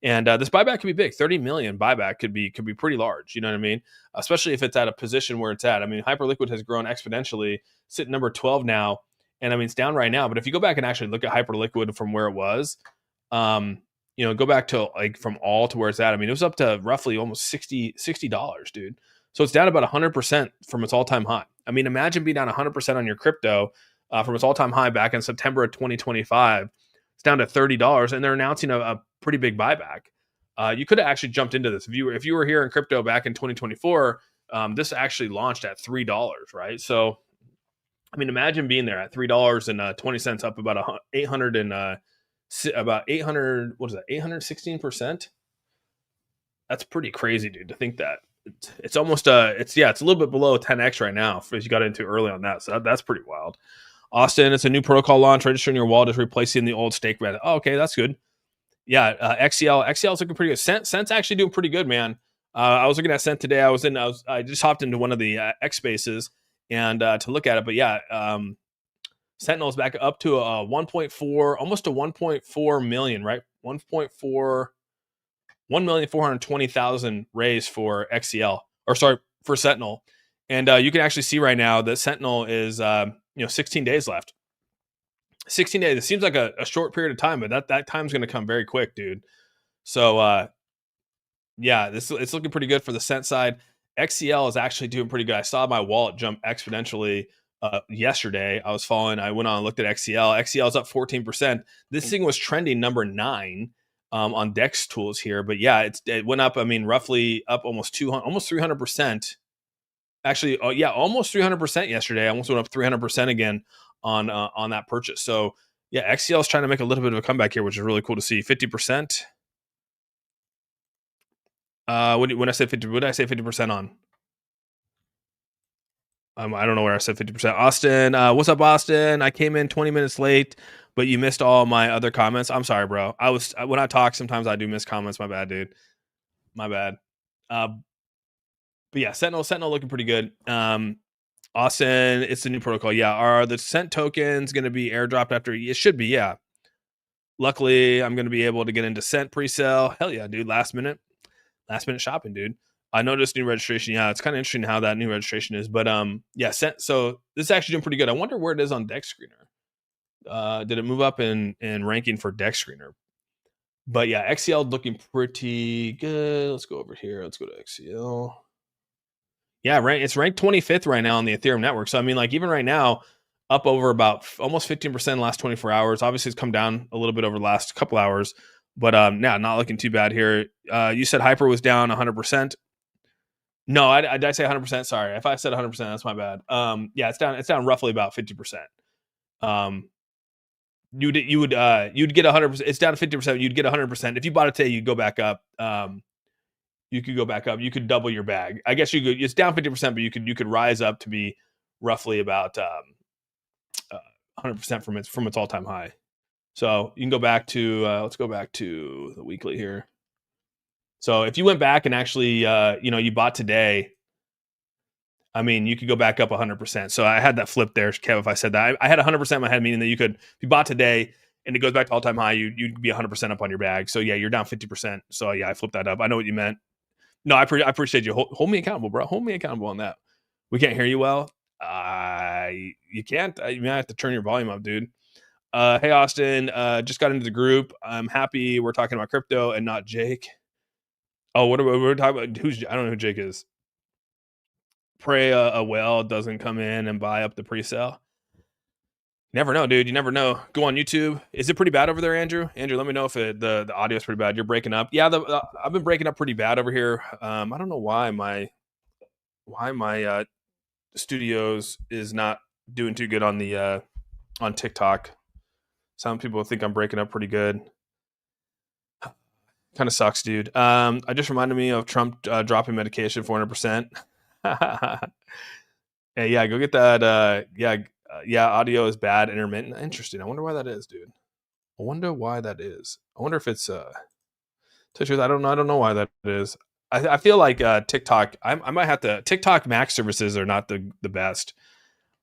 And this buyback could be big. 30 million buyback could be pretty large. You know what I mean? Especially if it's at a position where it's at. I mean, Hyperliquid has grown exponentially, sitting number 12 now And I mean, it's down right now, but if you go back and actually look at Hyperliquid from where it was, go back to like from all to where it's at. I mean, it was up to roughly almost $60, dude. So it's down about 100% from its all-time high. I mean, imagine being down 100% on your crypto from its all-time high back in September of 2025. It's down to $30, and they're announcing a pretty big buyback. You could have actually jumped into this if you were here in crypto back in 2024. This actually launched at $3, right? So, I mean, imagine being there at $3.20, up about 800 and about 800. What is that? 816%. That's pretty crazy, dude. To think that it's almost it's a little bit below 10x right now if you got into early on that. So that's pretty wild. Austin, it's a new protocol launch. Registering your wallet is replacing the old stake method. Oh, okay, that's good. Yeah, XCL is looking pretty good. Cent's actually doing pretty good, man. I was looking at Cent today. I just hopped into one of the X spaces and to look at it. But yeah, Sentinel's back up to a 1.4, almost a 1.4 million, right? 1,420,000 raised for XCL, or sorry, for Sentinel. And you can actually see right now that Sentinel is 16 days left. 16 days. It seems like a short period of time, but that time's going to come very quick, dude. So it's looking pretty good for the Cent side. XCL is actually doing pretty good. I saw my wallet jump exponentially yesterday. I went on and looked at XCL. XCL is up 14%. This thing was trending number 9 on Dex tools here, but yeah, it went up. I mean, roughly up almost 300%. Actually, almost 300% yesterday. I almost went up 300% again on that purchase. So yeah, XCL is trying to make a little bit of a comeback here, which is really cool to see. 50%. When I say 50, what did I say 50% on? I don't know where I said 50%. Austin, what's up, Austin? I came in 20 minutes late, but you missed all my other comments. I'm sorry, bro. When I talk, sometimes I do miss comments. My bad, dude. My bad. But yeah, Sentinel looking pretty good. Austin, it's the new protocol. Yeah, are the Cent tokens going to be airdropped after? It should be, yeah. Luckily, I'm going to be able to get into Cent pre-sale. Hell yeah, dude. Last minute shopping, dude. I noticed new registration. Yeah, it's kind of interesting how that new registration is. But yeah, so this is actually doing pretty good. I wonder where it is on Dex Screener. Did it move up in ranking for Dex Screener? But yeah, XCL looking pretty good. Let's go over here. Let's go to XCL. Yeah, it's ranked 25th right now on the Ethereum network. So I mean, like even right now, up over about almost 15% in the last 24 hours. Obviously, it's come down a little bit over the last couple hours. But not looking too bad here. You said Hyper was down 100%. No, I did I say 100%? Sorry. If I said 100%, that's my bad. Yeah, it's down roughly about 50%. You'd get 100%. It's down to 50%. You'd get 100%. If you bought it today, you'd go back up. You could go back up. You could double your bag. I guess you could. It's down 50%, but you could rise up to be roughly about 100% from its all time high. So you can go back to let's go back to the weekly here. So if you went back and actually you bought today, I mean, you could go back up 100%. So I had that flip there, Kev. If I said that, I had 100% in my head, meaning that you could, if you bought today and it goes back to all time high, you'd be 100% up on your bag. So yeah, you're down 50%. So yeah, I flipped that up. I know what you meant. No, I appreciate you. Hold me accountable, bro. Hold me accountable on that. We can't hear you well. You can't. You might have to turn your volume up, dude. Hey, Austin. Just got into the group. I'm happy we're talking about crypto and not Jake. Oh, what are we talking about? I don't know who Jake is. Pray a whale doesn't come in and buy up the pre-sale. Never know, dude. You never know. Go on YouTube. Is it pretty bad over there, Andrew? Andrew, let me know if the audio is pretty bad. You're breaking up. Yeah, I've been breaking up pretty bad over here. I don't know why my studios is not doing too good on the on TikTok. Some people think I'm breaking up pretty good. Kind of sucks, dude. I just reminded me of Trump dropping medication 400%. Hey, yeah, go get that. Audio is bad, intermittent. Interesting. I wonder why that is, dude. I wonder if it's I don't know why that is. I feel like TikTok. I might have to. TikTok Mac services are not the best,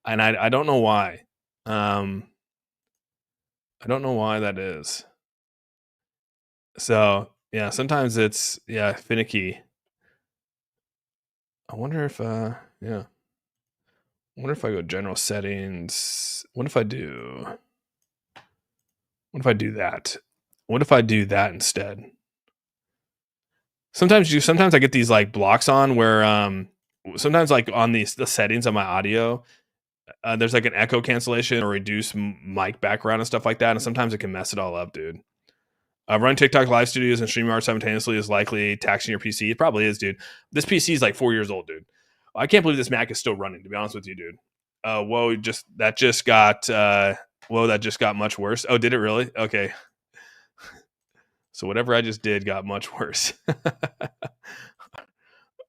and I don't know why. I don't know why that is. So yeah, sometimes it's finicky. I wonder if I wonder if I go general settings. What if I do that? What if I do that instead? Sometimes I get these like blocks on where sometimes like on the settings on my audio, there's like an echo cancellation or reduce mic background and stuff like that, and sometimes it can mess it all up, dude. Run TikTok live studios and StreamYard simultaneously is likely taxing your PC. It probably is, dude. This PC is like 4 years old, dude. I can't believe this Mac is still running, to be honest with you, dude. That just got much worse. Oh, did it really? Okay. So whatever I just did got much worse.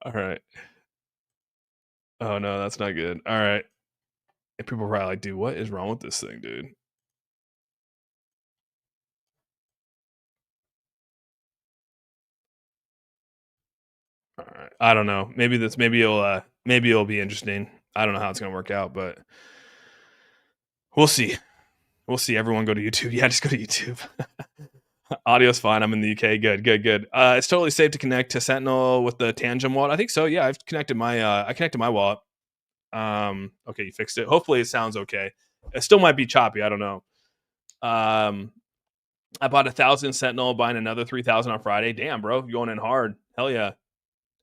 All right. Oh no, that's not good. All right. And people are probably like, dude, what is wrong with this thing, dude? All right. I don't know. Maybe it'll be interesting. I don't know how it's gonna work out, but we'll see. We'll see. Everyone go to YouTube. Yeah, just go to YouTube. Audio's fine. I'm in the UK. Good. It's totally safe to connect to Sentinel with the Tangent wallet. I think so. Yeah, I've connected my wallet. Okay, you fixed it. Hopefully it sounds okay. It still might be choppy. I don't know. I bought 1,000 Sentinel, buying another 3,000 on Friday. Damn, bro, you're going in hard. Hell yeah.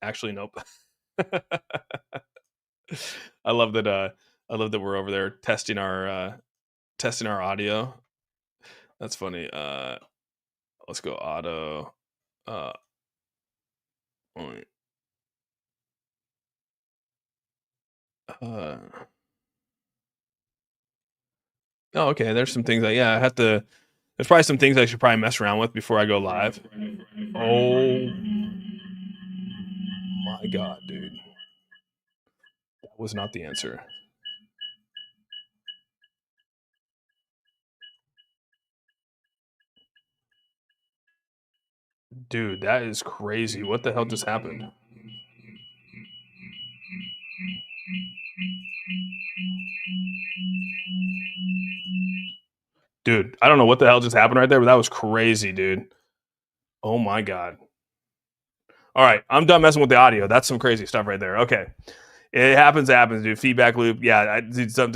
Actually, nope. I love that. I love that we're over there testing our audio. That's funny. Let's go auto. Oh, okay. There's some things I have to. There's probably some things I should probably mess around with before I go live. Oh my god, dude. That was not the answer. Dude, that is crazy. What the hell just happened? Dude, I don't know what the hell just happened right there, but that was crazy, dude. Oh my god. All right, I'm done messing with the audio. That's some crazy stuff right there. Okay. It happens, dude. Feedback loop. Yeah,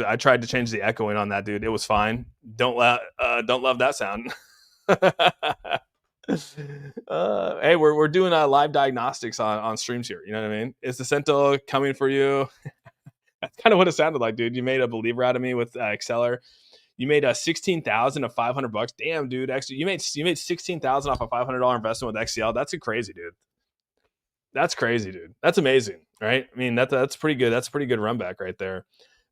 I tried to change the echoing on that, dude. It was fine. Don't love that sound. Hey, we're doing live diagnostics on streams here. You know what I mean? Is the Sentinel coming for you? That's kind of what it sounded like, dude. You made a believer out of me with Exceller. You made a 16,000 of $500. Damn, dude. Actually, you made 16,000 off a $500 investment with XCL. That's crazy, dude. That's crazy, dude. That's amazing, right? I mean, that's pretty good. That's a pretty good run back right there.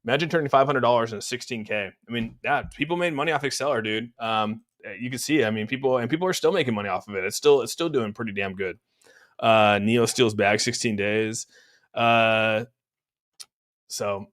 Imagine turning $500 into 16K. I mean, yeah, people made money off Exceller, dude. You can see. I mean, people are still making money off of it. It's still doing pretty damn good. Neo steals bag 16 days. So,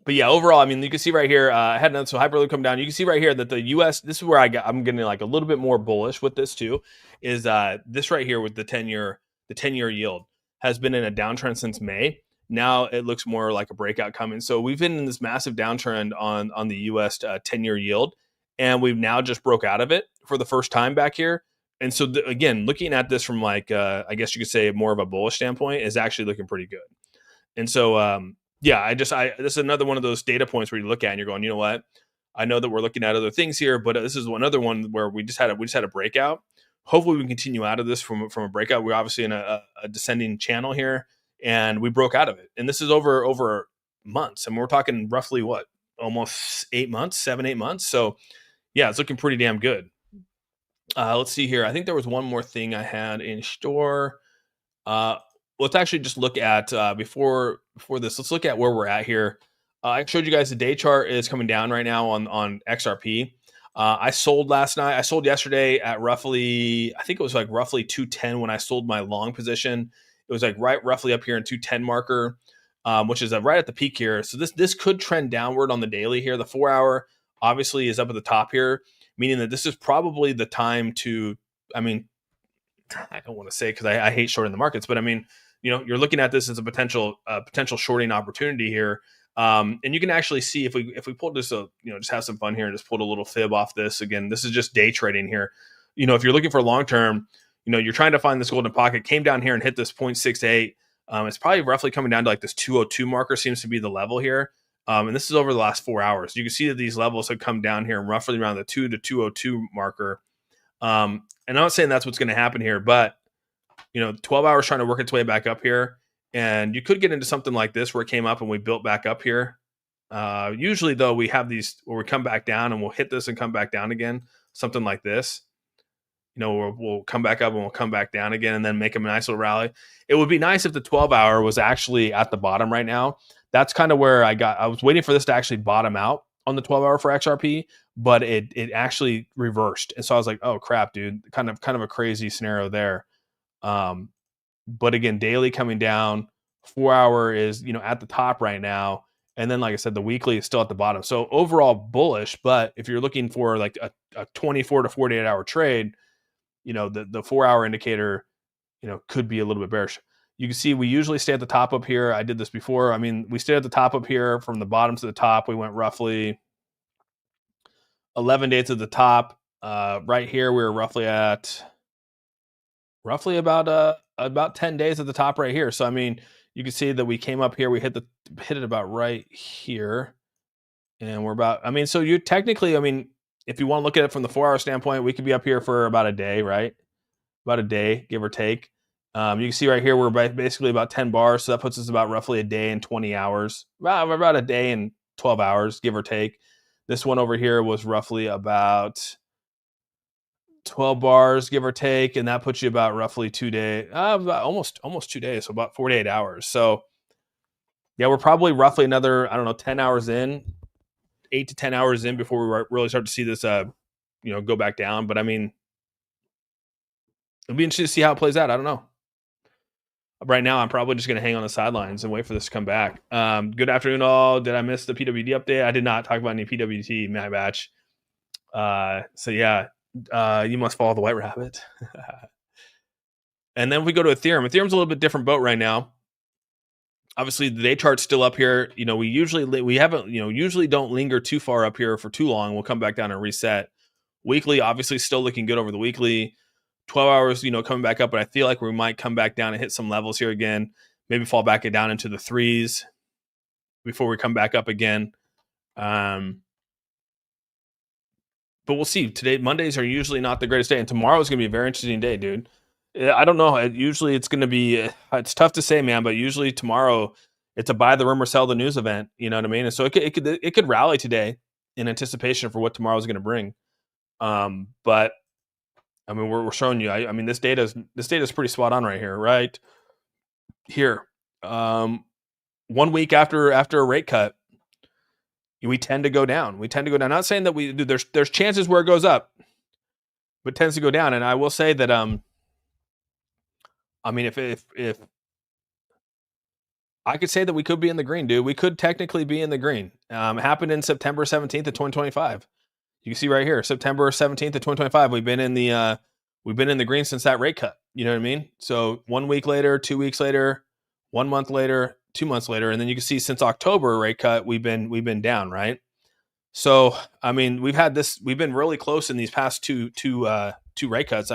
but yeah, overall, I mean, you can see right here, I had another, so Hyperloop come down. You can see right here that the US, this is where I'm getting like a little bit more bullish with this too, is this right here with the 10-year yield has been in a downtrend since May. Now it looks more like a breakout coming. So we've been in this massive downtrend on the US 10-year yield, and we've now just broke out of it for the first time back here. And so again, looking at this from like, I guess you could say more of a bullish standpoint is actually looking pretty good. And so, yeah, this is another one of those data points where you look at and you're going, you know what? I know that we're looking at other things here, but this is another one where we just had a breakout. Hopefully we can continue out of this from a breakout. We're obviously in a descending channel here, and we broke out of it. And this is over months. I mean, we're talking roughly what? Almost 8 months, 7-8 months. So yeah, it's looking pretty damn good. Let's see here. I think there was one more thing I had in store. Let's actually just look at before this. Let's look at where we're at here. I showed you guys the day chart is coming down right now on XRP. I sold last night. I sold yesterday at roughly, I think it was like roughly 210 when I sold my long position. It was like roughly up here in 210 marker, which is right at the peak here. So this could trend downward on the daily here. The 4 hour obviously is up at the top here, meaning that this is probably the time to, I mean, I don't want to say because I hate shorting the markets, but I mean, you know, you're looking at this as a potential shorting opportunity here. And you can actually see if we pull this, just have some fun here and just pull a little fib off this. Again, this is just day trading here. You know, if you're looking for long term, you know, you're trying to find this golden pocket, came down here and hit this 0.68. It's probably roughly coming down to like this 202 marker seems to be the level here. And this is over the last 4 hours. You can see that these levels have come down here roughly around the 2 to 202 marker. And I'm not saying that's what's going to happen here, but 12 hours trying to work its way back up here. And you could get into something like this where it came up and we built back up here. Usually, though, we have these where we come back down and we'll hit this and come back down again, something like this. We'll come back up and we'll come back down again and then make them a nice little rally. It would be nice if the 12 hour was actually at the bottom right now. That's kind of where I was waiting for this to actually bottom out on the 12 hour for XRP, but it actually reversed. And so I was like, oh crap, dude, kind of a crazy scenario there. But again, daily coming down, 4 hour is, at the top right now. And then, like I said, the weekly is still at the bottom. So overall bullish, but if you're looking for like a 24 to 48 hour trade, the 4 hour indicator, could be a little bit bearish. You can see we usually stay at the top up here. I did this before. I mean, we stayed at the top up here from the bottom to the top. We went roughly 11 days to the top. Right here, we were roughly about 10 days at the top right here. So, I mean, you can see that we came up here. We hit it about right here. And we're about, so you technically, if you want to look at it from the 4 hour standpoint, we could be up here for about a day, right? About a day, give or take. You can see right here, we're basically about 10 bars. So that puts us about roughly a day and 20 hours, about a day and 12 hours, give or take. This one over here was roughly about 12 bars, give or take. And that puts you about roughly 2 days, about almost 2 days. So about 48 hours. So yeah, we're probably roughly another, 10 hours in, 8 to 10 hours in before we really start to see this, go back down. But it'll be interesting to see how it plays out. I don't know. Right now, I'm probably just going to hang on the sidelines and wait for this to come back. Good afternoon, all. Did I miss the PWD update? I did not talk about any PWD, my batch. So yeah, you must follow the white rabbit. And then if we go to Ethereum's a little bit different boat right now. Obviously, the day chart's still up here. We usually don't linger too far up here for too long. We'll come back down and reset. Weekly, obviously, still looking good over the weekly. 12 hours, coming back up, but I feel like we might come back down and hit some levels here again. Maybe fall back down into the threes before we come back up again. But we'll see. Today, Mondays are usually not the greatest day, and tomorrow is going to be a very interesting day, dude. I don't know. Usually it's going to be, it's tough to say, man, but usually tomorrow it's a buy the rumor, sell the news event. You know what I mean? And so it could rally today in anticipation for what tomorrow is going to bring. But we're showing you, this data is pretty spot on right here, right here. 1 week after a rate cut, we tend to go down. Not saying that we do. There's chances where it goes up, but it tends to go down. And I will say that, if I could say that we could be in the green, dude, we could technically be in the green. Happened in September 17th of 2025. You can see right here, September 17th of 2025. We've been in the green since that rate cut. You know what I mean? So 1 week later, 2 weeks later, 1 month later, 2 months later, and then you can see since October rate cut, we've been down, right? So we've been really close in these past two rate cuts.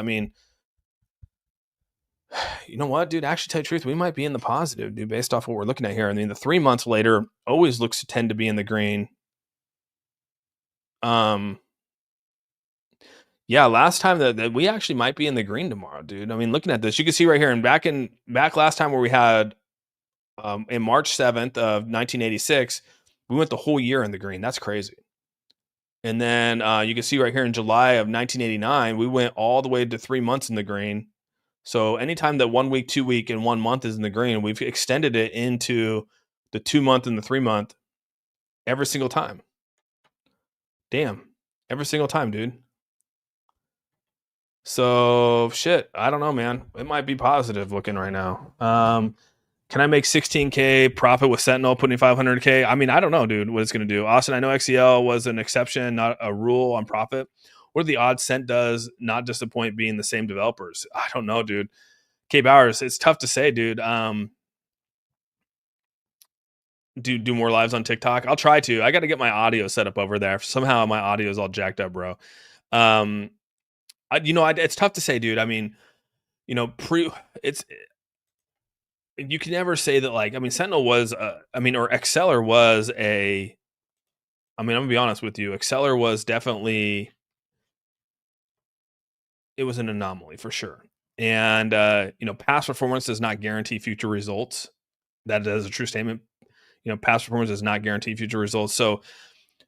You know what, dude? Actually, tell you the truth, we might be in the positive, dude, based off what we're looking at here. The 3 months later always looks to tend to be in the green. Yeah, last time that we actually might be in the green tomorrow, dude. Looking at this, you can see right here, and back last time where we had in March 7th of 1986, we went the whole year in the green. That's crazy. And then you can see right here in July of 1989, we went all the way to 3 months in the green. So anytime that 1 week, 2 week, and 1 month is in the green, we've extended it into the 2 month and the 3 month every single time. Damn, every single time, dude. So shit, I don't know, man. It might be positive looking right now. Can I make 16K profit with Sentinel putting 500K? I don't know, dude, what it's going to do. Austin, I know XCL was an exception, not a rule on profit. What are the odds Cent does not disappoint being the same developers? I don't know, dude. K Bowers, it's tough to say, dude. Do more lives on TikTok. I'll try to. I got to get my audio set up over there. Somehow my audio is all jacked up, bro. It's tough to say, dude. you can never say that, like, I mean, Sentinel was, I mean, or Exceller was a, I mean, I'm gonna be honest with you. Exceller was definitely, it was an anomaly for sure. And, past performance does not guarantee future results. That is a true statement. Past performance does not guarantee future results. So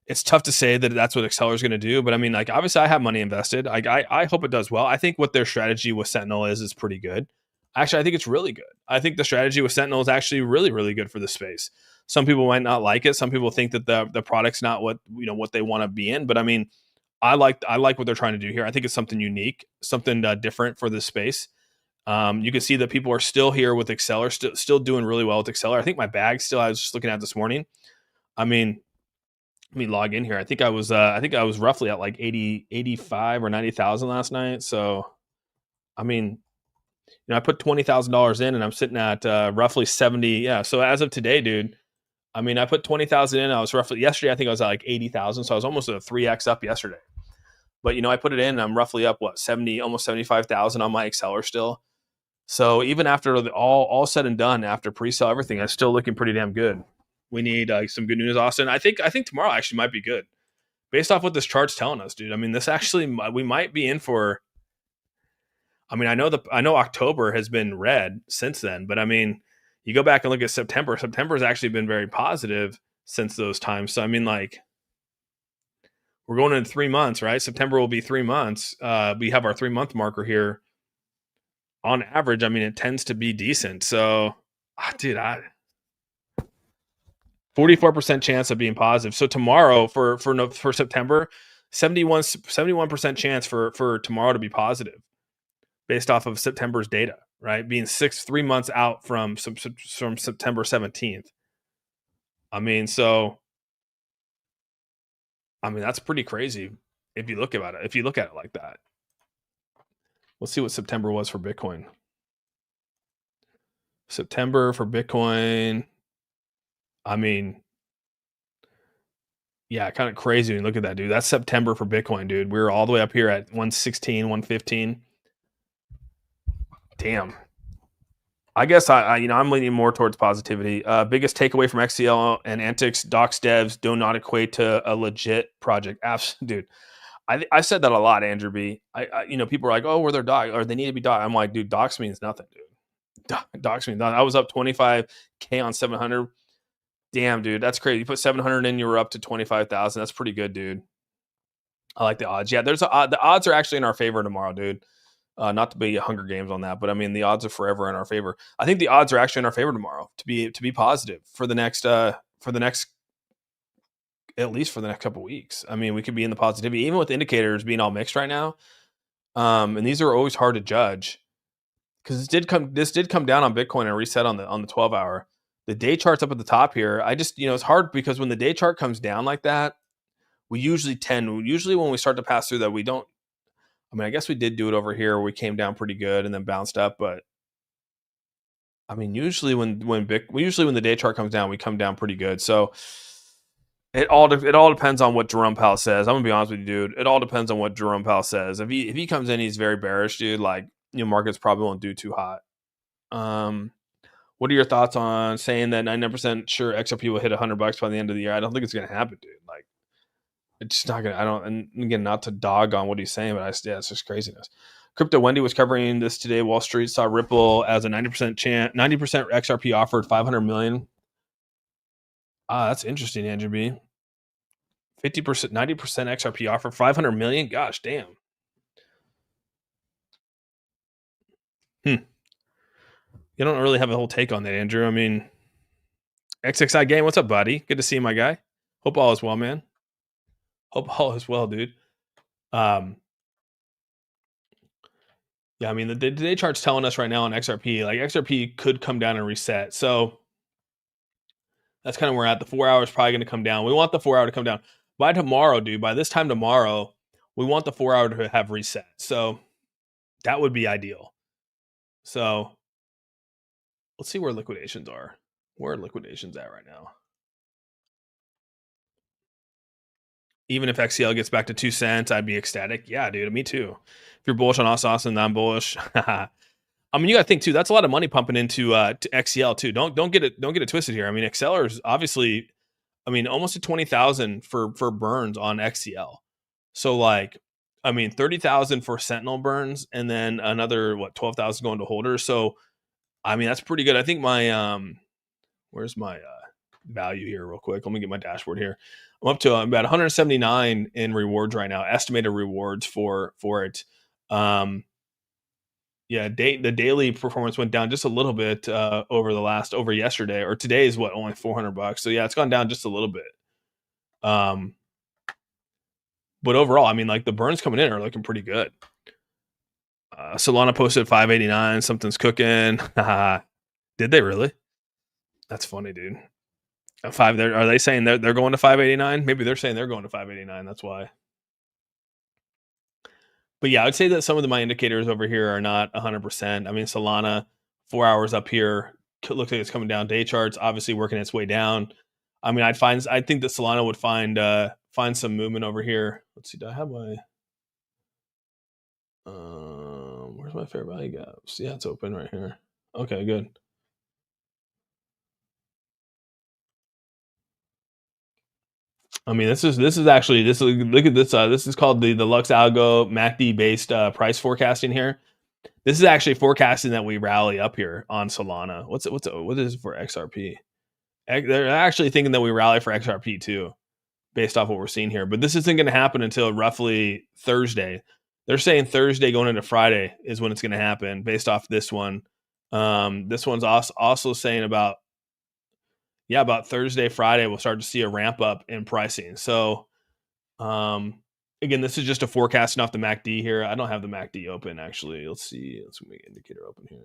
it's tough to say that that's what Exceller is going to do. But I mean, like, obviously, I have money invested. I hope it does well. I think what their strategy with Sentinel is pretty good. Actually, I think it's really good. I think the strategy with Sentinel is actually really, really good for the space. Some people might not like it. Some people think that the product's not what they want to be in. But I mean, I like what they're trying to do here. I think it's something unique, something different for this space. You can see that people are still here with Exceller, still doing really well with Exceller. I think my bag still, I was just looking at this morning. I mean, let me log in here. I think I was roughly at like 80, 85 or 90,000 last night. So, I mean, I put $20,000 in and I'm sitting at roughly 70. Yeah. So as of today, dude, I mean, I put 20,000 in. I was roughly yesterday. I think I was at like 80,000. So I was almost a 3x up yesterday. But I put it in and I'm roughly up 70, almost 75,000 on my Exceller still. So even after all said and done, after pre-sale everything, I'm still looking pretty damn good. We need some good news, Austin. I think tomorrow actually might be good, based off what this chart's telling us, dude. I mean, this actually, we might be in for. I mean, I know October has been red since then, but I mean, you go back and look at September. September has actually been very positive since those times. So I mean, like, we're going into 3 months, right? September will be 3 months. We have our 3-month marker here. On average, I mean, it tends to be decent. So, dude, 44% chance of being positive. So tomorrow for September, 71% chance for tomorrow to be positive based off of September's data, right? Being 3 months out from September 17th. I mean, that's pretty crazy if you look about it. If you look at it like that. Let's see what September was for Bitcoin. September for Bitcoin. I mean, yeah, kind of crazy when you look at that, dude. That's September for Bitcoin, dude. We were all the way up here at 116, 115. Damn. I guess I'm leaning more towards positivity. Biggest takeaway from XCL and Antics, docs devs do not equate to a legit project. Dude, I said that a lot, Andrew B. People are like, oh, where they're doc, or they need to be doc. I'm like, dude, docs means nothing, dude. Docs means nothing. I was up 25K on 700. Damn, dude, that's crazy. You put 700 in, you were up to 25,000. That's pretty good, dude. I like the odds. Yeah, the odds are actually in our favor tomorrow, dude. Not to be Hunger Games on that, but I mean, the odds are forever in our favor. I think the odds are actually in our favor tomorrow to be positive for the next at least for the next couple of weeks. I mean, we could be in the positivity, even with indicators being all mixed right now. And these are always hard to judge because this did come down on Bitcoin and reset on the 12-hour. The day chart's up at the top here. I just, it's hard because when the day chart comes down like that, we usually when we start to pass through that, we don't. I mean, I guess we did do it over here where we came down pretty good and then bounced up, but I mean, usually when the day chart comes down, we come down pretty good. So it all depends on what Jerome Powell says. I'm gonna be honest with you, dude. It all depends on what Jerome Powell says. If he comes in, he's very bearish, dude. Like, markets probably won't do too hot. What are your thoughts on saying that 99% sure XRP will hit $100 by the end of the year? I don't think it's gonna happen, dude. Like, it's just not gonna. I don't. And again, not to dog on what he's saying, but it's just craziness. Crypto Wendy was covering this today. Wall Street saw Ripple as a 90% chance, 90% XRP offered 500 million. That's interesting, Andrew B. 50%, 90% XRP offered 500 million. Gosh, damn. You don't really have a whole take on that, Andrew. I mean, XXI Game, what's up, buddy? Good to see you, my guy. Hope all is well, man. Hope all is well, dude. Yeah, I mean, the day chart's telling us right now on XRP, like, XRP could come down and reset. So that's kind of where we're at. The 4 hours probably going to come down. We want the 4 hour to come down by tomorrow, dude. By this time tomorrow, we want the 4 hour to have reset. So that would be ideal. So let's see where liquidations are. Where are liquidations at right now? Even if XCL gets back to 2 cents, I'd be ecstatic. Yeah, dude, me too. If you're bullish on us, Austin, I'm bullish. I mean, you got to think too. That's a lot of money pumping into to XCL too. Don't get it twisted here. I mean, Excelers obviously. I mean, almost to 20,000 for burns on XCL. So like, I mean, 30,000 for Sentinel burns, and then another 12,000 going to holders. So I mean, that's pretty good. I think my where's my value here real quick. Let me get my dashboard here. I'm up to about 179 in rewards right now, estimated rewards for it. Yeah, the daily performance went down just a little bit over yesterday, or today is only $400. So yeah, it's gone down just a little bit. But overall, I mean, like the burns coming in are looking pretty good. Solana posted 589. Something's cooking. Did they really? That's funny, dude. Five. Are they saying they're going to 589? Maybe they're saying they're going to 589. That's why. But yeah, I would say that some of my indicators over here are not 100%. I mean, Solana, 4 hours up here, looks like it's coming down. Day charts obviously working its way down. I mean, I think that Solana would find some movement over here. Let's see. Do I have my where's my fair value gaps? Yeah, it's open right here. Okay, good. I mean, look at this. This is called the Lux Algo MACD based price forecasting here. This is actually forecasting that we rally up here on Solana. What is it for XRP? They're actually thinking that we rally for XRP too, based off what we're seeing here. But this isn't going to happen until roughly Thursday. They're saying Thursday going into Friday is when it's going to happen, based off this one. This one's also saying about Thursday, Friday, we'll start to see a ramp up in pricing. So, again, this is just a forecasting off the MACD here. I don't have the MACD open actually. Let's see. Let's make indicator open here.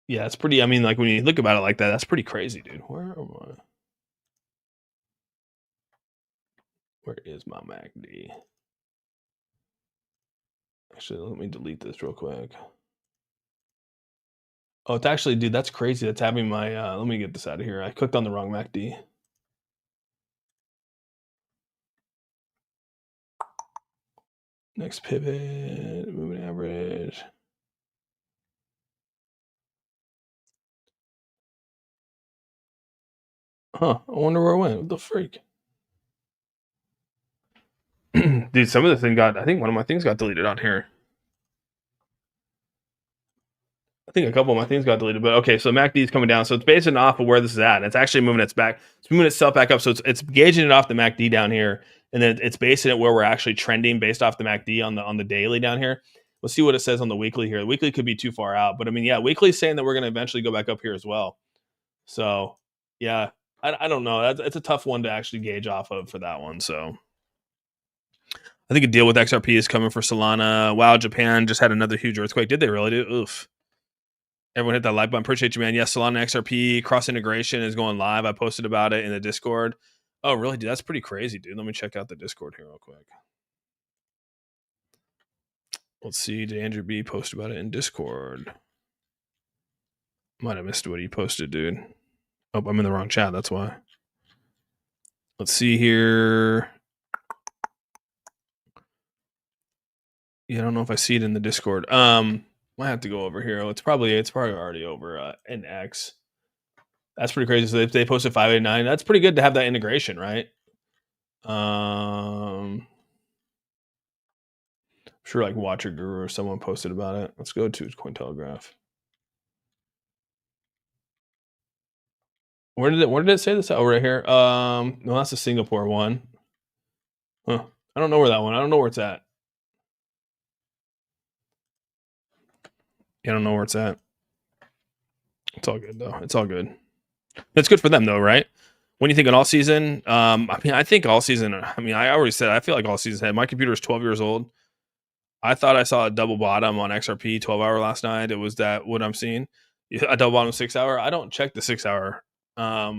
Yeah, it's pretty. I mean, like when you look about it like that, that's pretty crazy, dude. Where am I? Where is my MACD? Actually, let me delete this real quick. Oh, it's actually, dude, that's crazy. That's having my. Let me get this out of here. I clicked on the wrong MACD. Next pivot, moving average. Huh, I wonder where it went. What the freak? Dude, some of the thing I think one of my things got deleted on here. I think a couple of my things got deleted, but okay, so MACD is coming down. So it's basing off of where this is at. And it's actually moving itself back up. So it's gauging it off the MACD down here. And then it's basing it where we're actually trending based off the MACD on the daily down here. We'll see what it says on the weekly here. The weekly could be too far out, but I mean, yeah, weekly is saying that we're going to eventually go back up here as well. So yeah, I don't know. It's a tough one to actually gauge off of for that one. So I think a deal with XRP is coming for Solana. Wow, Japan just had another huge earthquake. Did they really do? Oof. Everyone hit that like button. Appreciate you, man. Yes, Solana XRP cross integration is going live. I posted about it in the Discord. Oh, really, dude? That's pretty crazy, dude. Let me check out the Discord here real quick. Let's see. Did Andrew B post about it in Discord? Might have missed what he posted, dude. Oh, I'm in the wrong chat. That's why. Let's see here. Yeah, I don't know if I see it in the Discord. Might have to go over here. It's probably already over in X. That's pretty crazy. So if they posted 589, that's pretty good to have that integration, right? I'm sure like Watcher Guru or someone posted about it. Let's go to Cointelegraph. Where did it say this? Oh, right here. No, that's the Singapore one. Huh. I don't know where that one. I don't know where it's at. I don't know where it's at. It's all good though. It's all good. It's good for them though, right? When you think an all season, I mean, I think all season. I mean, I already said I feel like all season had. My computer is 12 years old. I thought I saw a double bottom on XRP 12 hour last night. It was that what I'm seeing. A double bottom 6 hour. I don't check the 6 hour. I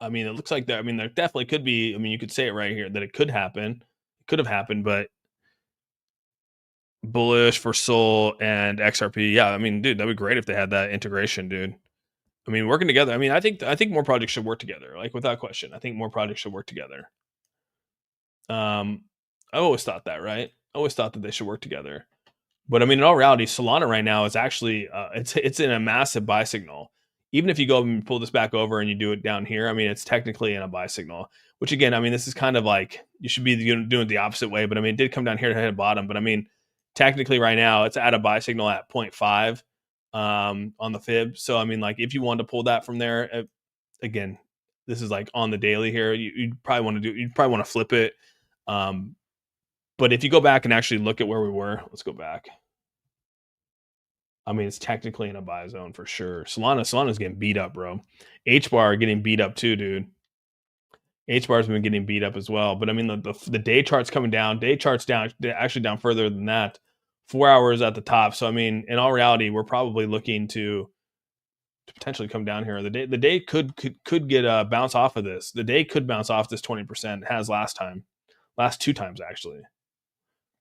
mean, it looks like that. I mean, there definitely could be. I mean, you could say it right here that it could happen. It could have happened, but bullish for Sol and XRP. Yeah, I mean, dude, that'd be great if they had that integration, dude. I mean, working together. I mean, I think more projects should work together, like without question. I think more projects should work together. I always thought that, right? I always thought that they should work together. But I mean, in all reality, Solana right now is actually it's in a massive buy signal. Even if you go and pull this back over and you do it down here, I mean, it's technically in a buy signal. Which again, I mean, this is kind of like you should be doing it the opposite way. But I mean, it did come down here to hit a bottom. But I mean, technically, right now it's at a buy signal at 0.5 on the fib. So I mean, like if you wanted to pull that from there, again, this is like on the daily here. You'd probably want to do. You'd probably want to flip it. Um, but if you go back and actually look at where we were, let's go back. I mean, it's technically in a buy zone for sure. Solana's getting beat up, bro. H bar getting beat up too, dude. H bar's been getting beat up as well. But I mean, the day chart's coming down. Day chart's down, actually down further than that. 4 hours at the top. So I mean, in all reality, we're probably looking to potentially come down here. The day could get a bounce off of this. The day could bounce off this 20%. It has last 2 times actually.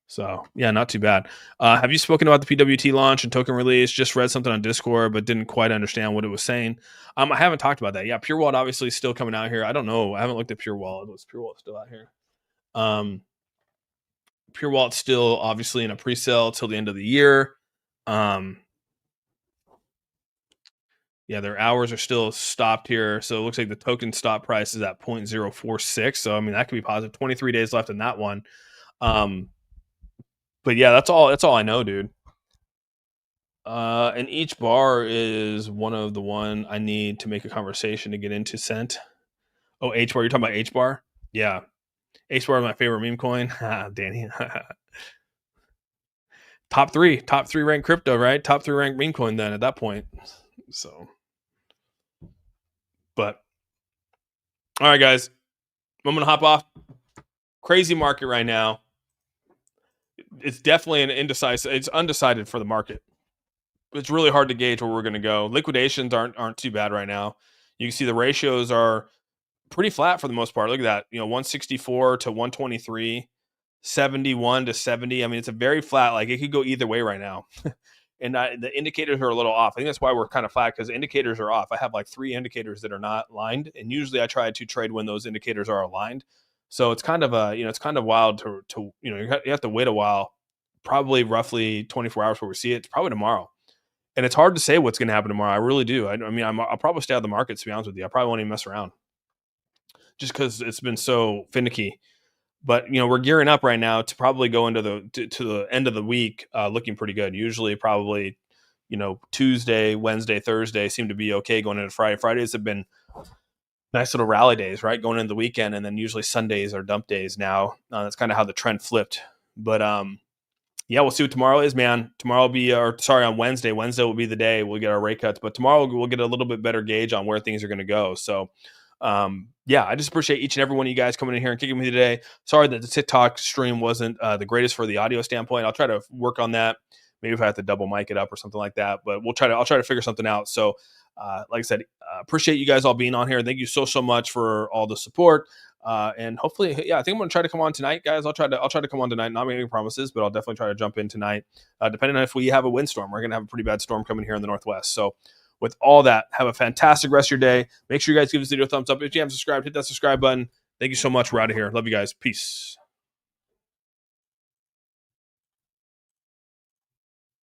So yeah, not too bad. Have you spoken about the PWT launch and token release? Just read something on Discord, but didn't quite understand what it was saying. I haven't talked about that. Yeah, Pure Wallet obviously is still coming out here. I don't know. I haven't looked at Pure Wallet. Was Pure Wallet still out here? Pure Wallet's still obviously in a pre-sale till the end of the year. Yeah, their hours are still stopped here. So it looks like the token stop price is at 0.046. So I mean that could be positive. 23 days left in that one. But yeah, that's all I know, dude. And each bar is one I need to make a conversation to get into Cent. Oh, H bar. You're talking about H bar? Yeah. H bar is my favorite meme coin. Danny. top three ranked crypto, right? Top 3 ranked meme coin then at that point. So, but all right, guys, I'm gonna hop off. Crazy market right now. It's definitely an indecisive. It's undecided for the market. It's really hard to gauge where we're going to go. Liquidations aren't too bad right now. You can see the ratios are pretty flat for the most part. Look at that. 164 to 123, 71 to 70. I mean, it's a very flat. Like it could go either way right now. And the indicators are a little off. I think that's why we're kind of flat because indicators are off. I have like 3 indicators that are not aligned, and usually I try to trade when those indicators are aligned. So it's kind of it's kind of wild to you have to wait a while, probably roughly 24 hours before we see it. It's probably tomorrow. And it's hard to say what's going to happen tomorrow. I really do. I mean, I'll probably stay out of the market, to be honest with you. I probably won't even mess around just because it's been so finicky. But, we're gearing up right now to probably go into the end of the week looking pretty good. Usually probably, Tuesday, Wednesday, Thursday seem to be okay going into Friday. Fridays have been nice little rally days, right? Going into the weekend. And then usually Sundays are dump days now. That's kind of how the trend flipped. But, yeah, we'll see what tomorrow is, man. Tomorrow will be, on Wednesday. Wednesday will be the day we'll get our rate cuts. But tomorrow we'll get a little bit better gauge on where things are going to go. So, yeah, I just appreciate each and every one of you guys coming in here and kicking me today. Sorry that the TikTok stream wasn't the greatest for the audio standpoint. I'll try to work on that. Maybe if I have to double mic it up or something like that. But I'll try to figure something out. So, like I said, appreciate you guys all being on here. Thank you so much for all the support. And hopefully, yeah, I think I'm going to try to come on tonight, guys. I'll try to come on tonight. Not making any promises, but I'll definitely try to jump in tonight. Depending on if we have a windstorm, we're going to have a pretty bad storm coming here in the Northwest. So with all that, have a fantastic rest of your day. Make sure you guys give this video a thumbs up. If you haven't subscribed, hit that subscribe button. Thank you so much. We're out of here. Love you guys. Peace.